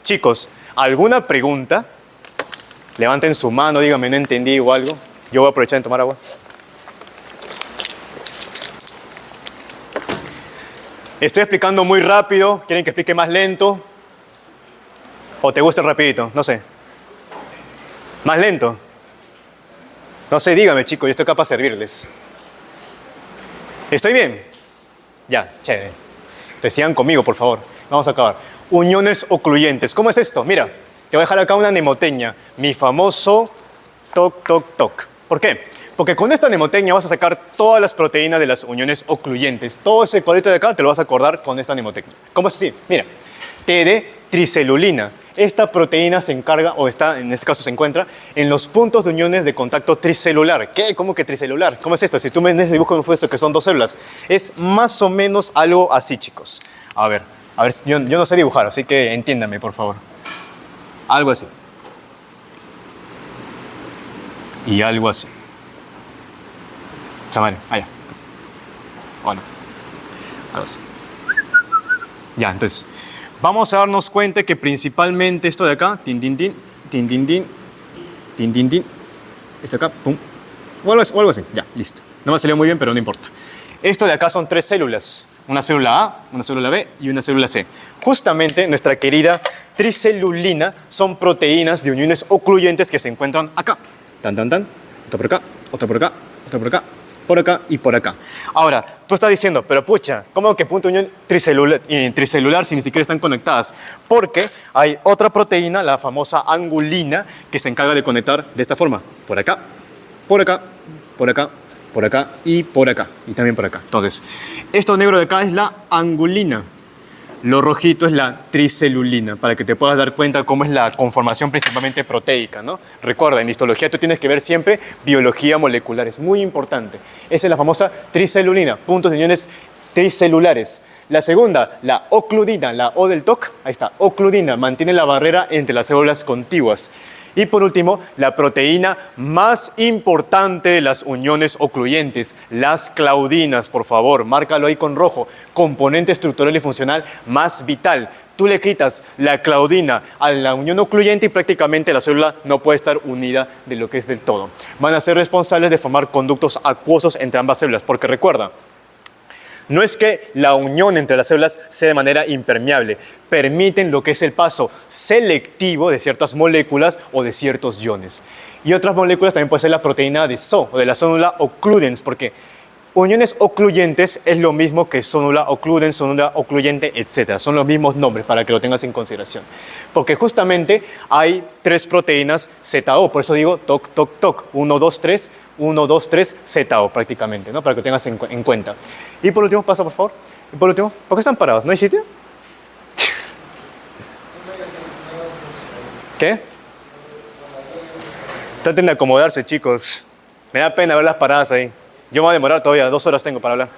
chicos, ¿alguna pregunta? Levanten su mano, díganme, no entendí o algo. Yo voy a aprovechar en tomar agua. Estoy explicando muy rápido. ¿Quieren que explique más lento? ¿O te gusta rapidito? No sé. ¿Más lento? No sé, dígame, chicos, yo estoy acá para servirles. ¿Estoy bien? Ya, chévere. Entonces sigan conmigo, por favor. Vamos a acabar. Uniones ocluyentes. ¿Cómo es esto? Mira, te voy a dejar acá una mnemoteña. Mi famoso toc, toc, toc. ¿Por qué? Porque con esta mnemoteña vas a sacar todas las proteínas de las uniones ocluyentes. Todo ese cuadrito de acá te lo vas a acordar con esta mnemoteña. ¿Cómo es así? Mira, T de tricelulina. Esta proteína se encarga, o está, en este caso se encuentra, en los puntos de uniones de contacto tricelular. ¿Qué? ¿Cómo que tricelular? ¿Cómo es esto? Si tú me ves dibujo me fue eso, que son dos células. Es más o menos algo así, chicos. A ver, yo no sé dibujar, así que entiéndame, por favor. Algo así. Y algo así. Chamare, allá, así. Bueno, algo así. Ya, entonces, vamos a darnos cuenta que principalmente esto de acá, tin, tin, tin, tin, tin, tin, tin, tin, tin, esto de acá, pum, o algo así, ya, listo. No me salió muy bien, pero no importa. Esto de acá son tres células, una célula A, una célula B y una célula C. Justamente nuestra querida tricelulina son proteínas de uniones ocluyentes que se encuentran acá. Tan, tan, tan, otra por acá, otra por acá, otra por acá, por acá y por acá. Ahora, tú estás diciendo, pero pucha, ¿cómo que punto de unión tricelular si ni siquiera están conectadas? Porque hay otra proteína, la famosa angulina, que se encarga de conectar de esta forma. Por acá, por acá, por acá, por acá y por acá. Y también por acá. Entonces, esto negro de acá es la angulina. Lo rojito es la tricelulina, para que te puedas dar cuenta cómo es la conformación principalmente proteica, ¿no? Recuerda, en histología tú tienes que ver siempre biología molecular, es muy importante. Esa es la famosa tricelulina, puntos de uniones tricelulares. La segunda, la ocludina, la O del TOC, ahí está, ocludina, mantiene la barrera entre las células contiguas. Y por último, la proteína más importante de las uniones ocluyentes, las claudinas, por favor, márcalo ahí con rojo, componente estructural y funcional más vital. Tú le quitas la claudina a la unión ocluyente y prácticamente la célula no puede estar unida de lo que es del todo. Van a ser responsables de formar conductos acuosos entre ambas células, porque recuerda, no es que la unión entre las células sea de manera impermeable, permiten lo que es el paso selectivo de ciertas moléculas o de ciertos iones. Y otras moléculas también puede ser la proteína de SO o de la célula occludens, porque uniones ocluyentes es lo mismo que célula occludens, célula ocluyente, etc. Son los mismos nombres para que lo tengas en consideración. Porque justamente hay tres proteínas ZO, por eso digo TOC, TOC, TOC, 1, 2, 3, 1, 2, 3, ZO prácticamente, ¿no? Para que lo tengas en cuenta. Y por último, pasa por favor. Y por último, ¿por qué están parados? ¿No hay sitio? ¿Qué? Traten de acomodarse, chicos. Me da pena ver las paradas ahí. Yo me voy a demorar todavía, 2 horas tengo para hablar.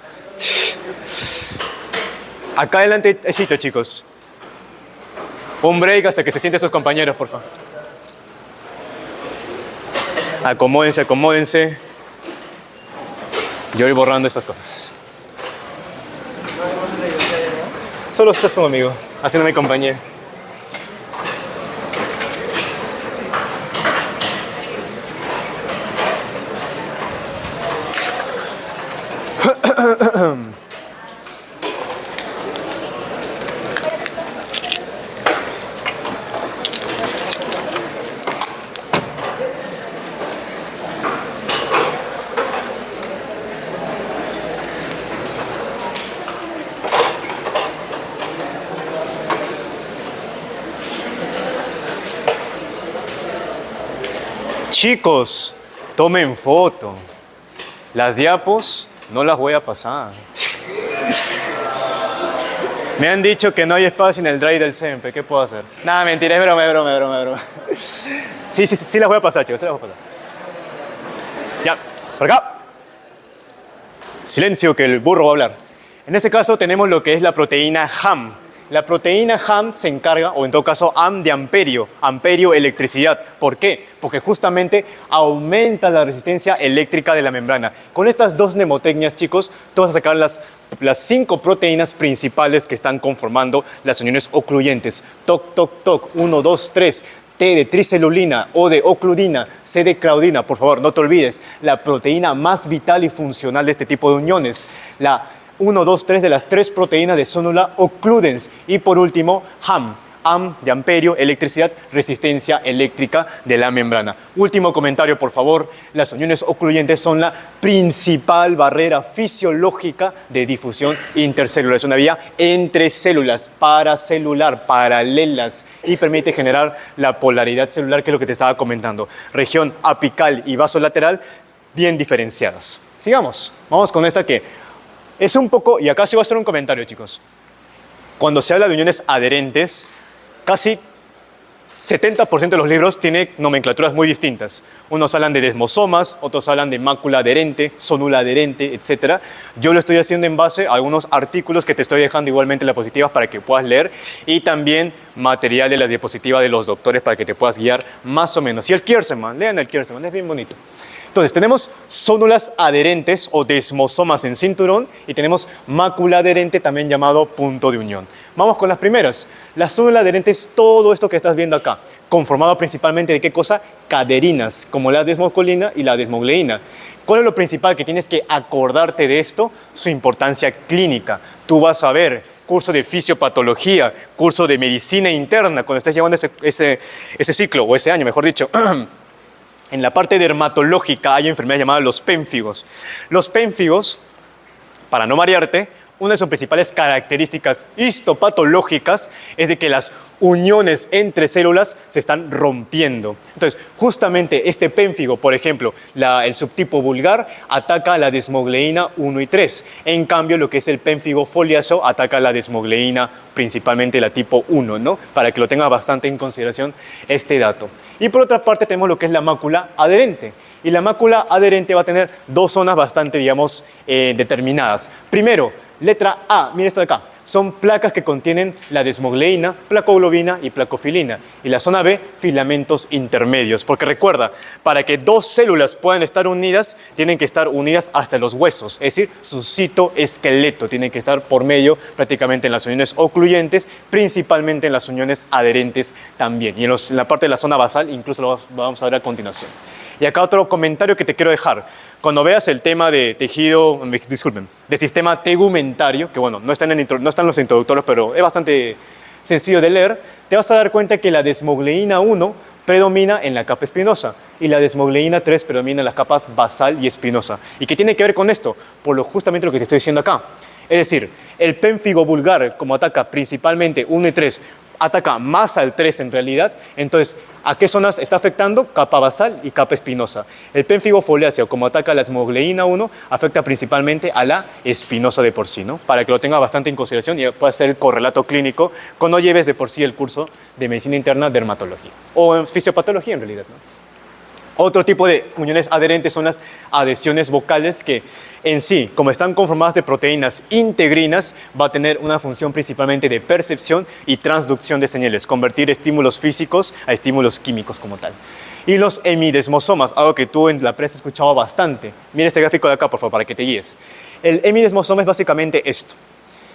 Acá adelante hay sitio, chicos. Un break hasta que se sienten sus compañeros, por favor. Acomódense, acomódense. Yo voy borrando estas cosas. Solo estás tú, amigo, haciéndome compañía. Chicos, tomen foto. Las diapos no las voy a pasar. Me han dicho que no hay espacio en el drive del CEMPE. ¿Qué puedo hacer? Nada, mentira, es broma, es broma, es broma, es broma. Sí las voy a pasar, chicos, sí las voy a pasar. Ya, por acá. Silencio, que el burro va a hablar. En este caso tenemos lo que es la proteína HAM. La proteína HAM se encarga, o en todo caso AM de amperio, amperio electricidad. ¿Por qué? Porque justamente aumenta la resistencia eléctrica de la membrana. Con estas dos mnemotecnias, chicos, tú vas a sacar las 5 proteínas principales que están conformando las uniones ocluyentes. TOC, TOC, TOC, 1, 2, 3. T de tricelulina, O de ocludina, C de claudina. Por favor, no te olvides, la proteína más vital y funcional de este tipo de uniones. La 1, 2, 3 de las 3 proteínas de Sonula occludens. Y por último, HAM. AM de amperio, electricidad, resistencia eléctrica de la membrana. Último comentario, por favor. Las uniones ocluyentes son la principal barrera fisiológica de difusión intercelular. Es una vía entre células, paracelular, paralelas, y permite generar la polaridad celular, que es lo que te estaba comentando. Región apical y vasolateral bien diferenciadas. Sigamos. Vamos con esta que es un poco, y acá sí voy a hacer un comentario, chicos. Cuando se habla de uniones adherentes, casi 70% de los libros tienen nomenclaturas muy distintas. Unos hablan de desmosomas, otros hablan de mácula adherente, sonula adherente, etc. Yo lo estoy haciendo en base a algunos artículos que te estoy dejando igualmente en las diapositivas para que puedas leer, y también material de la diapositiva de los doctores para que te puedas guiar más o menos. Y el Kiersman, lean el Kiersman, es bien bonito. Entonces, tenemos zónulas adherentes o desmosomas en cinturón, y tenemos mácula adherente, también llamado punto de unión. Vamos con las primeras. La zónula adherente es todo esto que estás viendo acá, conformado principalmente de ¿qué cosa? Caderinas, como la desmocolina y la desmogleína. ¿Cuál es lo principal que tienes que acordarte de esto? Su importancia clínica. Tú vas a ver curso de fisiopatología, curso de medicina interna, cuando estés llevando ese ciclo, o ese año, mejor dicho. En la parte dermatológica hay enfermedades llamadas los pénfigos. Los pénfigos, para no marearte, una de sus principales características histopatológicas es de que las uniones entre células se están rompiendo. Entonces, justamente este pénfigo, por ejemplo, el subtipo vulgar, ataca a la desmogleína 1 y 3. En cambio, lo que es el pénfigo foliáceo ataca a la desmogleína, principalmente la tipo 1, ¿no? Para que lo tengas bastante en consideración este dato. Y por otra parte tenemos lo que es la mácula adherente. Y la mácula adherente va a tener dos zonas bastante, digamos, determinadas. Primero, letra A, mira esto de acá, son placas que contienen la desmogleína, placoglobina y placofilina. Y la zona B, filamentos intermedios. Porque recuerda, para que dos células puedan estar unidas, tienen que estar unidas hasta los huesos. Es decir, su citoesqueleto tiene que estar por medio prácticamente en las uniones ocluyentes, principalmente en las uniones adherentes también. Y en la parte de la zona basal, incluso lo vamos a ver a continuación. Y acá otro comentario que te quiero dejar. Cuando veas el tema de tejido, disculpen, de sistema tegumentario, que bueno, no están en los introductorios, pero es bastante sencillo de leer, te vas a dar cuenta que la desmogleína 1 predomina en la capa espinosa y la desmogleína 3 predomina en las capas basal y espinosa. ¿Y qué tiene que ver con esto? Por justamente lo que te estoy diciendo acá. Es decir, el pénfigo vulgar, como ataca principalmente 1 y 3, ataca más al 3 en realidad. Entonces, ¿a qué zonas está afectando? Capa basal y capa espinosa. El pénfigo foliáceo, como ataca a la desmogleína 1, afecta principalmente a la espinosa de por sí, ¿no? Para que lo tenga bastante en consideración y pueda hacer el correlato clínico cuando lleves de por sí el curso de medicina interna, dermatología o en fisiopatología en realidad, ¿no? Otro tipo de uniones adherentes son las adhesiones vocales, que en sí, como están conformadas de proteínas integrinas, va a tener una función principalmente de percepción y transducción de señales, convertir estímulos físicos a estímulos químicos como tal. Y los hemidesmosomas, algo que tú en la prensa has escuchado bastante. Mira este gráfico de acá, por favor, para que te guíes. El hemidesmosoma es básicamente esto.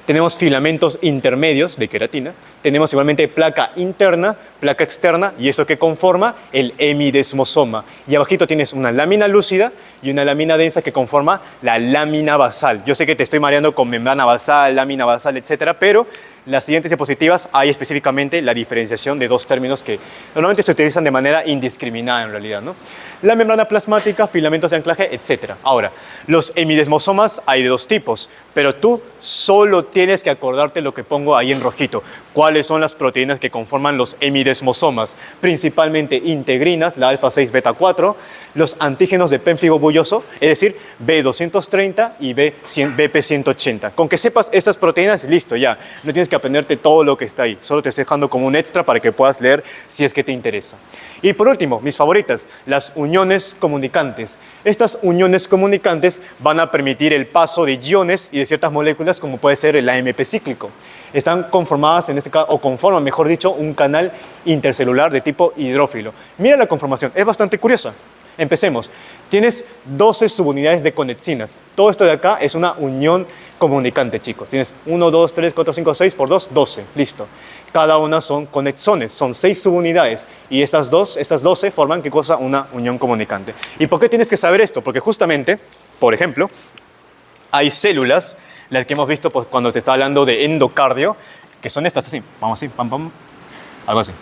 Tenemos filamentos intermedios de queratina, tenemos igualmente placa interna, placa externa, y eso que conforma el hemidesmosoma. Y abajito tienes una lámina lúcida y una lámina densa que conforma la lámina basal. Yo sé que te estoy mareando con membrana basal, lámina basal, etcétera, pero las siguientes diapositivas hay específicamente la diferenciación de dos términos que normalmente se utilizan de manera indiscriminada en realidad, ¿no? La membrana plasmática, filamentos de anclaje, etc. Ahora, los hemidesmosomas hay de dos tipos, pero tú solo tienes que acordarte lo que pongo ahí en rojito. ¿Cuáles son las proteínas que conforman los hemidesmosomas? Principalmente integrinas, la alfa 6 beta 4, los antígenos de pénfigo bulloso, es decir, B230 y BP180. Con que sepas estas proteínas, listo, ya. No tienes que aprenderte todo lo que está ahí. Solo te estoy dejando como un extra para que puedas leer si es que te interesa. Y por último, mis favoritas, las uniones comunicantes. Estas uniones comunicantes van a permitir el paso de iones y de ciertas moléculas como puede ser el AMP cíclico. Están conformadas en este caso, o conforman, mejor dicho, un canal intercelular de tipo hidrófilo. Mira la conformación, es bastante curiosa. Empecemos. Tienes 12 subunidades de conexinas. Todo esto de acá es una unión comunicante, chicos. Tienes 1, 2, 3, 4, 5, 6 por 2, 12. Listo. Cada una son conexones, son 6 subunidades. Y estas 12 forman, ¿qué cosa? Una unión comunicante. ¿Y por qué tienes que saber esto? Porque justamente, por ejemplo, hay células, las que hemos visto pues, cuando te estaba hablando de endocardio, que son estas así, vamos así, pam, pam, algo así,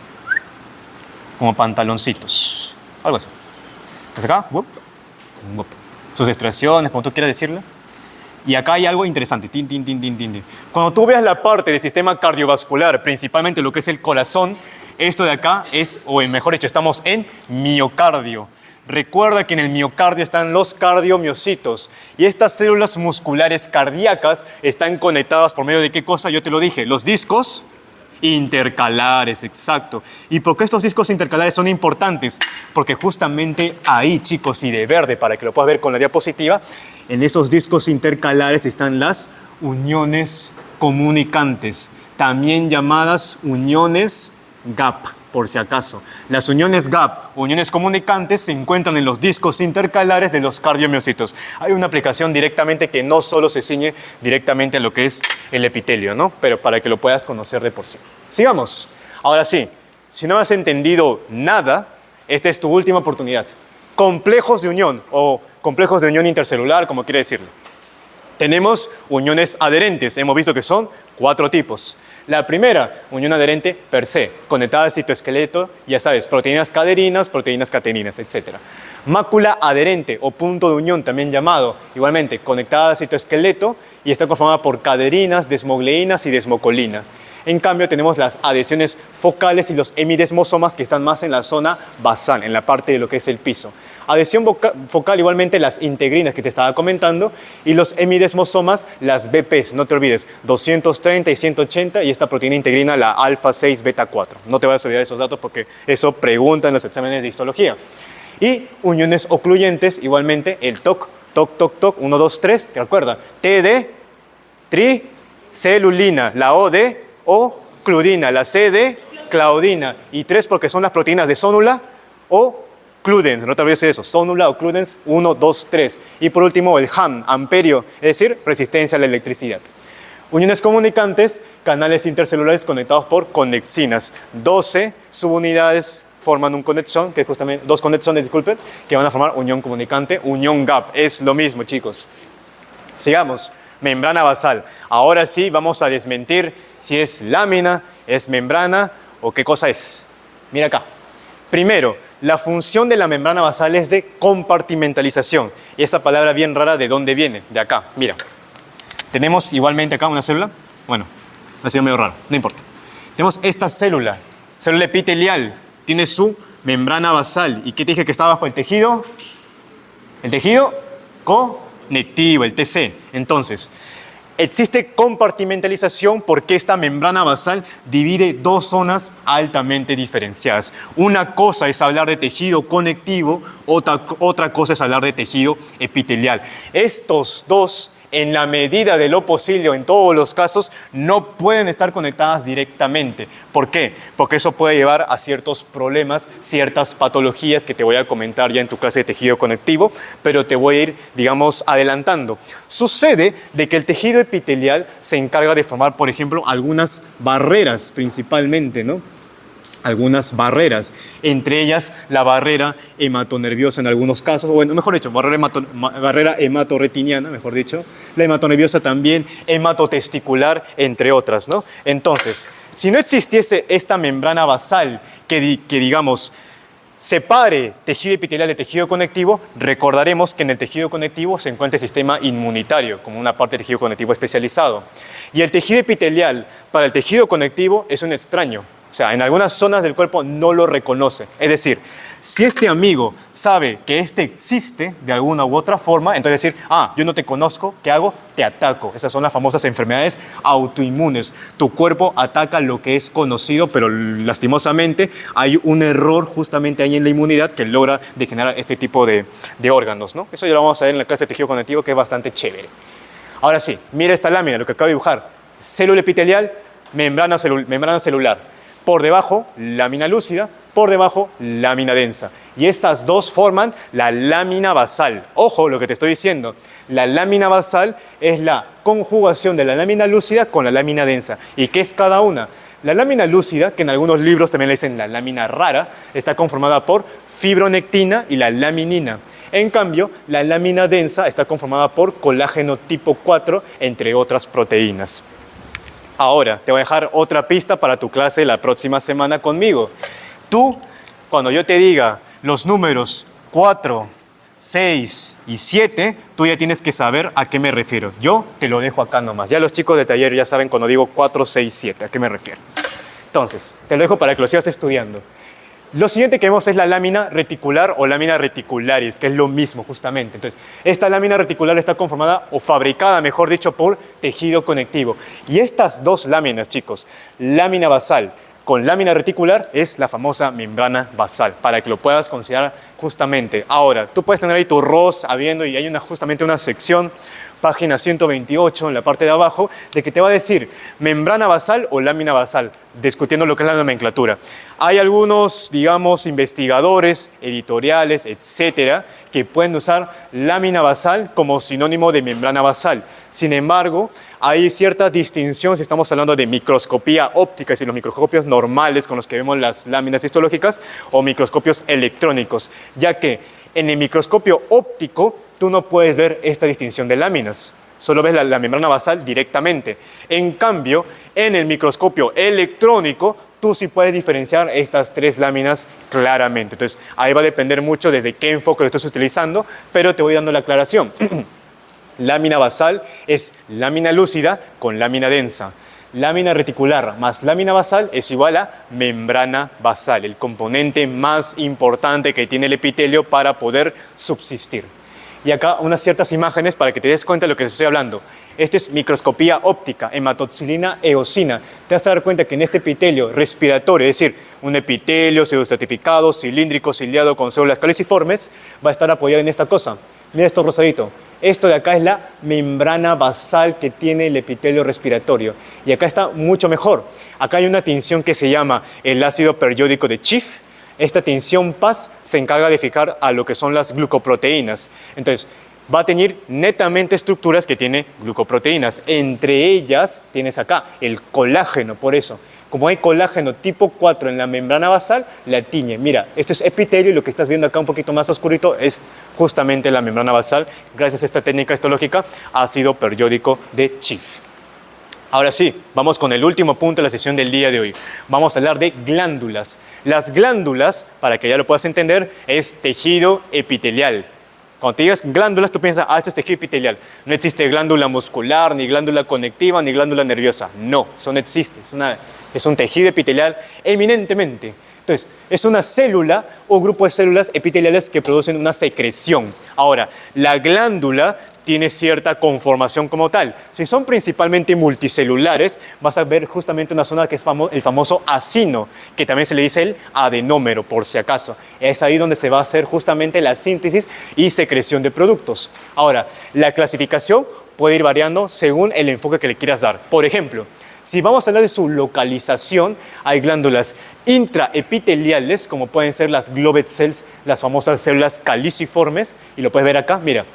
como pantaloncitos, algo así. Entonces acá, whoop, whoop. Sus extracciones, como tú quieras decirlo. Y acá hay algo interesante, tin, tin, tin, tin, tin, tin. Cuando tú veas la parte del sistema cardiovascular, principalmente lo que es el corazón, esto de acá es, o mejor dicho, estamos en miocardio. Recuerda que en el miocardio están los cardiomiocitos y estas células musculares cardíacas están conectadas por medio de ¿qué cosa? Yo te lo dije, los discos intercalares, exacto. ¿Y por qué estos discos intercalares son importantes? Porque justamente ahí, chicos, y de verde, para que lo puedas ver con la diapositiva, en esos discos intercalares están las uniones comunicantes, también llamadas uniones gap. Por si acaso. Las uniones gap, uniones comunicantes, se encuentran en los discos intercalares de los cardiomiocitos. Hay una aplicación directamente que no solo se ciñe directamente a lo que es el epitelio, ¿no? Pero para que lo puedas conocer de por sí. Sigamos. Ahora sí, si no has entendido nada, esta es tu última oportunidad. Complejos de unión o complejos de unión intercelular, como quiere decirlo. Tenemos uniones adherentes. Hemos visto que son 4 tipos. La primera, unión adherente per se, conectada al citoesqueleto, ya sabes, proteínas caderinas, proteínas cateninas, etc. Mácula adherente o punto de unión, también llamado, igualmente, conectada al citoesqueleto y está conformada por caderinas, desmogleínas y desmocolina. En cambio, tenemos las adhesiones focales y los hemidesmosomas que están más en la zona basal, en la parte de lo que es el piso. Adhesión focal, igualmente las integrinas que te estaba comentando, y los hemidesmosomas, las BPs, no te olvides, 230 y 180, y esta proteína integrina, la alfa 6 beta 4. No te vayas a olvidar esos datos porque eso preguntan en los exámenes de histología. Y uniones ocluyentes, igualmente, el TOC, TOC, TOC, TOC, 1, 2, 3, ¿te acuerdas? T de tricelulina, la O de ocludina, la C de claudina, y 3 porque son las proteínas de sonula o Cludens, no te olvides de eso, sonula o Cludens 1, 2, 3. Y por último el HAM, amperio, es decir, resistencia a la electricidad. Uniones comunicantes, canales intercelulares conectados por conexinas. 12 subunidades forman un conexón, que es justamente 2 conexones, disculpen, que van a formar unión comunicante, unión gap. Es lo mismo, chicos. Sigamos. Membrana basal. Ahora sí vamos a desmentir si es lámina, es membrana o qué cosa es. Mira acá. Primero, la función de la membrana basal es de compartimentalización. Y esa palabra bien rara, ¿de dónde viene? De acá, mira. Tenemos igualmente acá una célula. Bueno, ha sido medio raro, no importa. Tenemos esta célula epitelial. Tiene su membrana basal. ¿Y qué te dije que está bajo el tejido? El tejido conectivo, el TC. Entonces, existe compartimentalización porque esta membrana basal divide 2 zonas altamente diferenciadas. Una cosa es hablar de tejido conectivo, otra cosa es hablar de tejido epitelial. Estos dos, en la medida de lo posible o en todos los casos, no pueden estar conectadas directamente. ¿Por qué? Porque eso puede llevar a ciertos problemas, ciertas patologías que te voy a comentar ya en tu clase de tejido conectivo, pero te voy a ir, digamos, adelantando. Sucede de que el tejido epitelial se encarga de formar, por ejemplo, algunas barreras principalmente, ¿no? Algunas barreras, entre ellas la barrera hematonerviosa en algunos casos, bueno, mejor dicho, barrera hematorretiniana, mejor dicho, la hematonerviosa también, hematotesticular, entre otras, ¿no? Entonces, si no existiese esta membrana basal que digamos, separe tejido epitelial de tejido conectivo, recordaremos que en el tejido conectivo se encuentra el sistema inmunitario, como una parte del tejido conectivo especializado. Y el tejido epitelial para el tejido conectivo es un extraño. O sea, en algunas zonas del cuerpo no lo reconoce. Es decir, si este amigo sabe que este existe de alguna u otra forma, entonces decir, yo no te conozco, ¿qué hago? Te ataco. Esas son las famosas enfermedades autoinmunes. Tu cuerpo ataca lo que es conocido, pero lastimosamente hay un error justamente ahí en la inmunidad que logra degenerar este tipo de órganos, ¿no? Eso ya lo vamos a ver en la clase de tejido conectivo, que es bastante chévere. Ahora sí, mira esta lámina, lo que acabo de dibujar. Célula epitelial, membrana celular. Por debajo, lámina lúcida, por debajo, lámina densa. Y estas dos forman la lámina basal. Ojo lo que te estoy diciendo. La lámina basal es la conjugación de la lámina lúcida con la lámina densa. ¿Y qué es cada una? La lámina lúcida, que en algunos libros también le dicen la lámina rara, está conformada por fibronectina y la laminina. En cambio, la lámina densa está conformada por colágeno tipo 4, entre otras proteínas. Ahora, te voy a dejar otra pista para tu clase la próxima semana conmigo. Tú, cuando yo te diga los números 4, 6 y 7, tú ya tienes que saber a qué me refiero. Yo te lo dejo acá nomás. Ya los chicos del taller ya saben cuando digo 4, 6, 7, a qué me refiero. Entonces, te lo dejo para que lo sigas estudiando. Lo siguiente que vemos es la lámina reticular o lámina reticularis, que es lo mismo justamente. Entonces, esta lámina reticular está conformada o fabricada, mejor dicho, por tejido conectivo. Y estas dos láminas, chicos, lámina basal con lámina reticular, es la famosa membrana basal, para que lo puedas considerar justamente. Ahora, tú puedes tener ahí tu ROS habiendo y hay justamente una sección, página 128 en la parte de abajo, de que te va a decir membrana basal o lámina basal, discutiendo lo que es la nomenclatura. Hay algunos, digamos, investigadores, editoriales, etcétera, que pueden usar lámina basal como sinónimo de membrana basal. Sin embargo, hay cierta distinción si estamos hablando de microscopía óptica, es decir, los microscopios normales con los que vemos las láminas histológicas, o microscopios electrónicos, ya que en el microscopio óptico tú no puedes ver esta distinción de láminas, solo ves la membrana basal directamente. En cambio, en el microscopio electrónico, tú sí puedes diferenciar estas tres láminas claramente. Entonces, ahí va a depender mucho desde qué enfoque lo estés utilizando, pero te voy dando la aclaración. Lámina basal es lámina lúcida con lámina densa. Lámina reticular más lámina basal es igual a membrana basal, el componente más importante que tiene el epitelio para poder subsistir. Y acá unas ciertas imágenes para que te des cuenta de lo que te estoy hablando. Esto es microscopía óptica, hematoxilina eosina. Te vas a dar cuenta que en este epitelio respiratorio, es decir, un epitelio pseudoestratificado, cilíndrico, ciliado con células caliciformes, va a estar apoyado en esta cosa. Mira esto rosadito. Esto de acá es la membrana basal que tiene el epitelio respiratorio. Y acá está mucho mejor. Acá hay una tinción que se llama el ácido periódico de Schiff. Esta tinción PAS se encarga de fijar a lo que son las glucoproteínas. Entonces, va a tener netamente estructuras que tiene glucoproteínas. Entre ellas tienes acá el colágeno, por eso. Como hay colágeno tipo 4 en la membrana basal, la tiñe. Mira, esto es epitelio y lo que estás viendo acá un poquito más oscurito es justamente la membrana basal, gracias a esta técnica histológica, ácido periódico de Schiff. Ahora sí, vamos con el último punto de la sesión del día de hoy. Vamos a hablar de glándulas. Las glándulas, para que ya lo puedas entender, es tejido epitelial. Cuando te digas glándulas, tú piensas, esto es tejido epitelial. No existe glándula muscular, ni glándula conectiva, ni glándula nerviosa. No, eso no existe. Es un tejido epitelial eminentemente. Entonces, es una célula o grupo de células epiteliales que producen una secreción. Ahora, la glándula tiene cierta conformación como tal. Si son principalmente multicelulares, vas a ver justamente una zona que es el famoso acino, que también se le dice el adenómero, por si acaso. Es ahí donde se va a hacer justamente la síntesis y secreción de productos. Ahora, la clasificación puede ir variando según el enfoque que le quieras dar. Por ejemplo, si vamos a hablar de su localización, hay glándulas intraepiteliales, como pueden ser las Glovet cells, las famosas células caliciformes, y lo puedes ver acá, mira.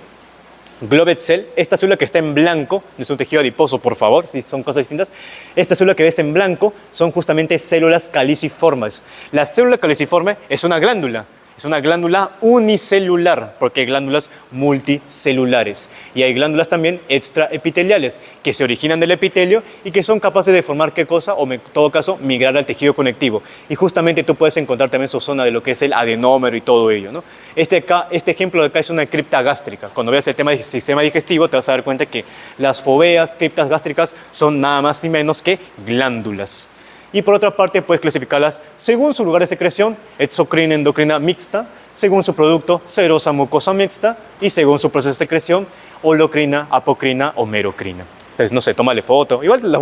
Glovet cell, esta célula que está en blanco, no es un tejido adiposo, por favor, si son cosas distintas. Esta célula que ves en blanco son justamente células caliciformes. La célula caliciforme es una glándula. Es una glándula unicelular, porque hay glándulas multicelulares. Y hay glándulas también extraepiteliales, que se originan del epitelio y que son capaces de formar qué cosa, o en todo caso, migrar al tejido conectivo. Y justamente tú puedes encontrar también su zona de lo que es el adenómero y todo ello, ¿no? Este ejemplo de acá es una cripta gástrica. Cuando veas el tema del sistema digestivo, te vas a dar cuenta que las foveas, criptas gástricas, son nada más ni menos que glándulas. Y por otra parte, puedes clasificarlas según su lugar de secreción, exocrina, endocrina mixta, según su producto, serosa, mucosa mixta, y según su proceso de secreción, holocrina, apocrina o merocrina. Entonces, no sé, tómale foto. Igual las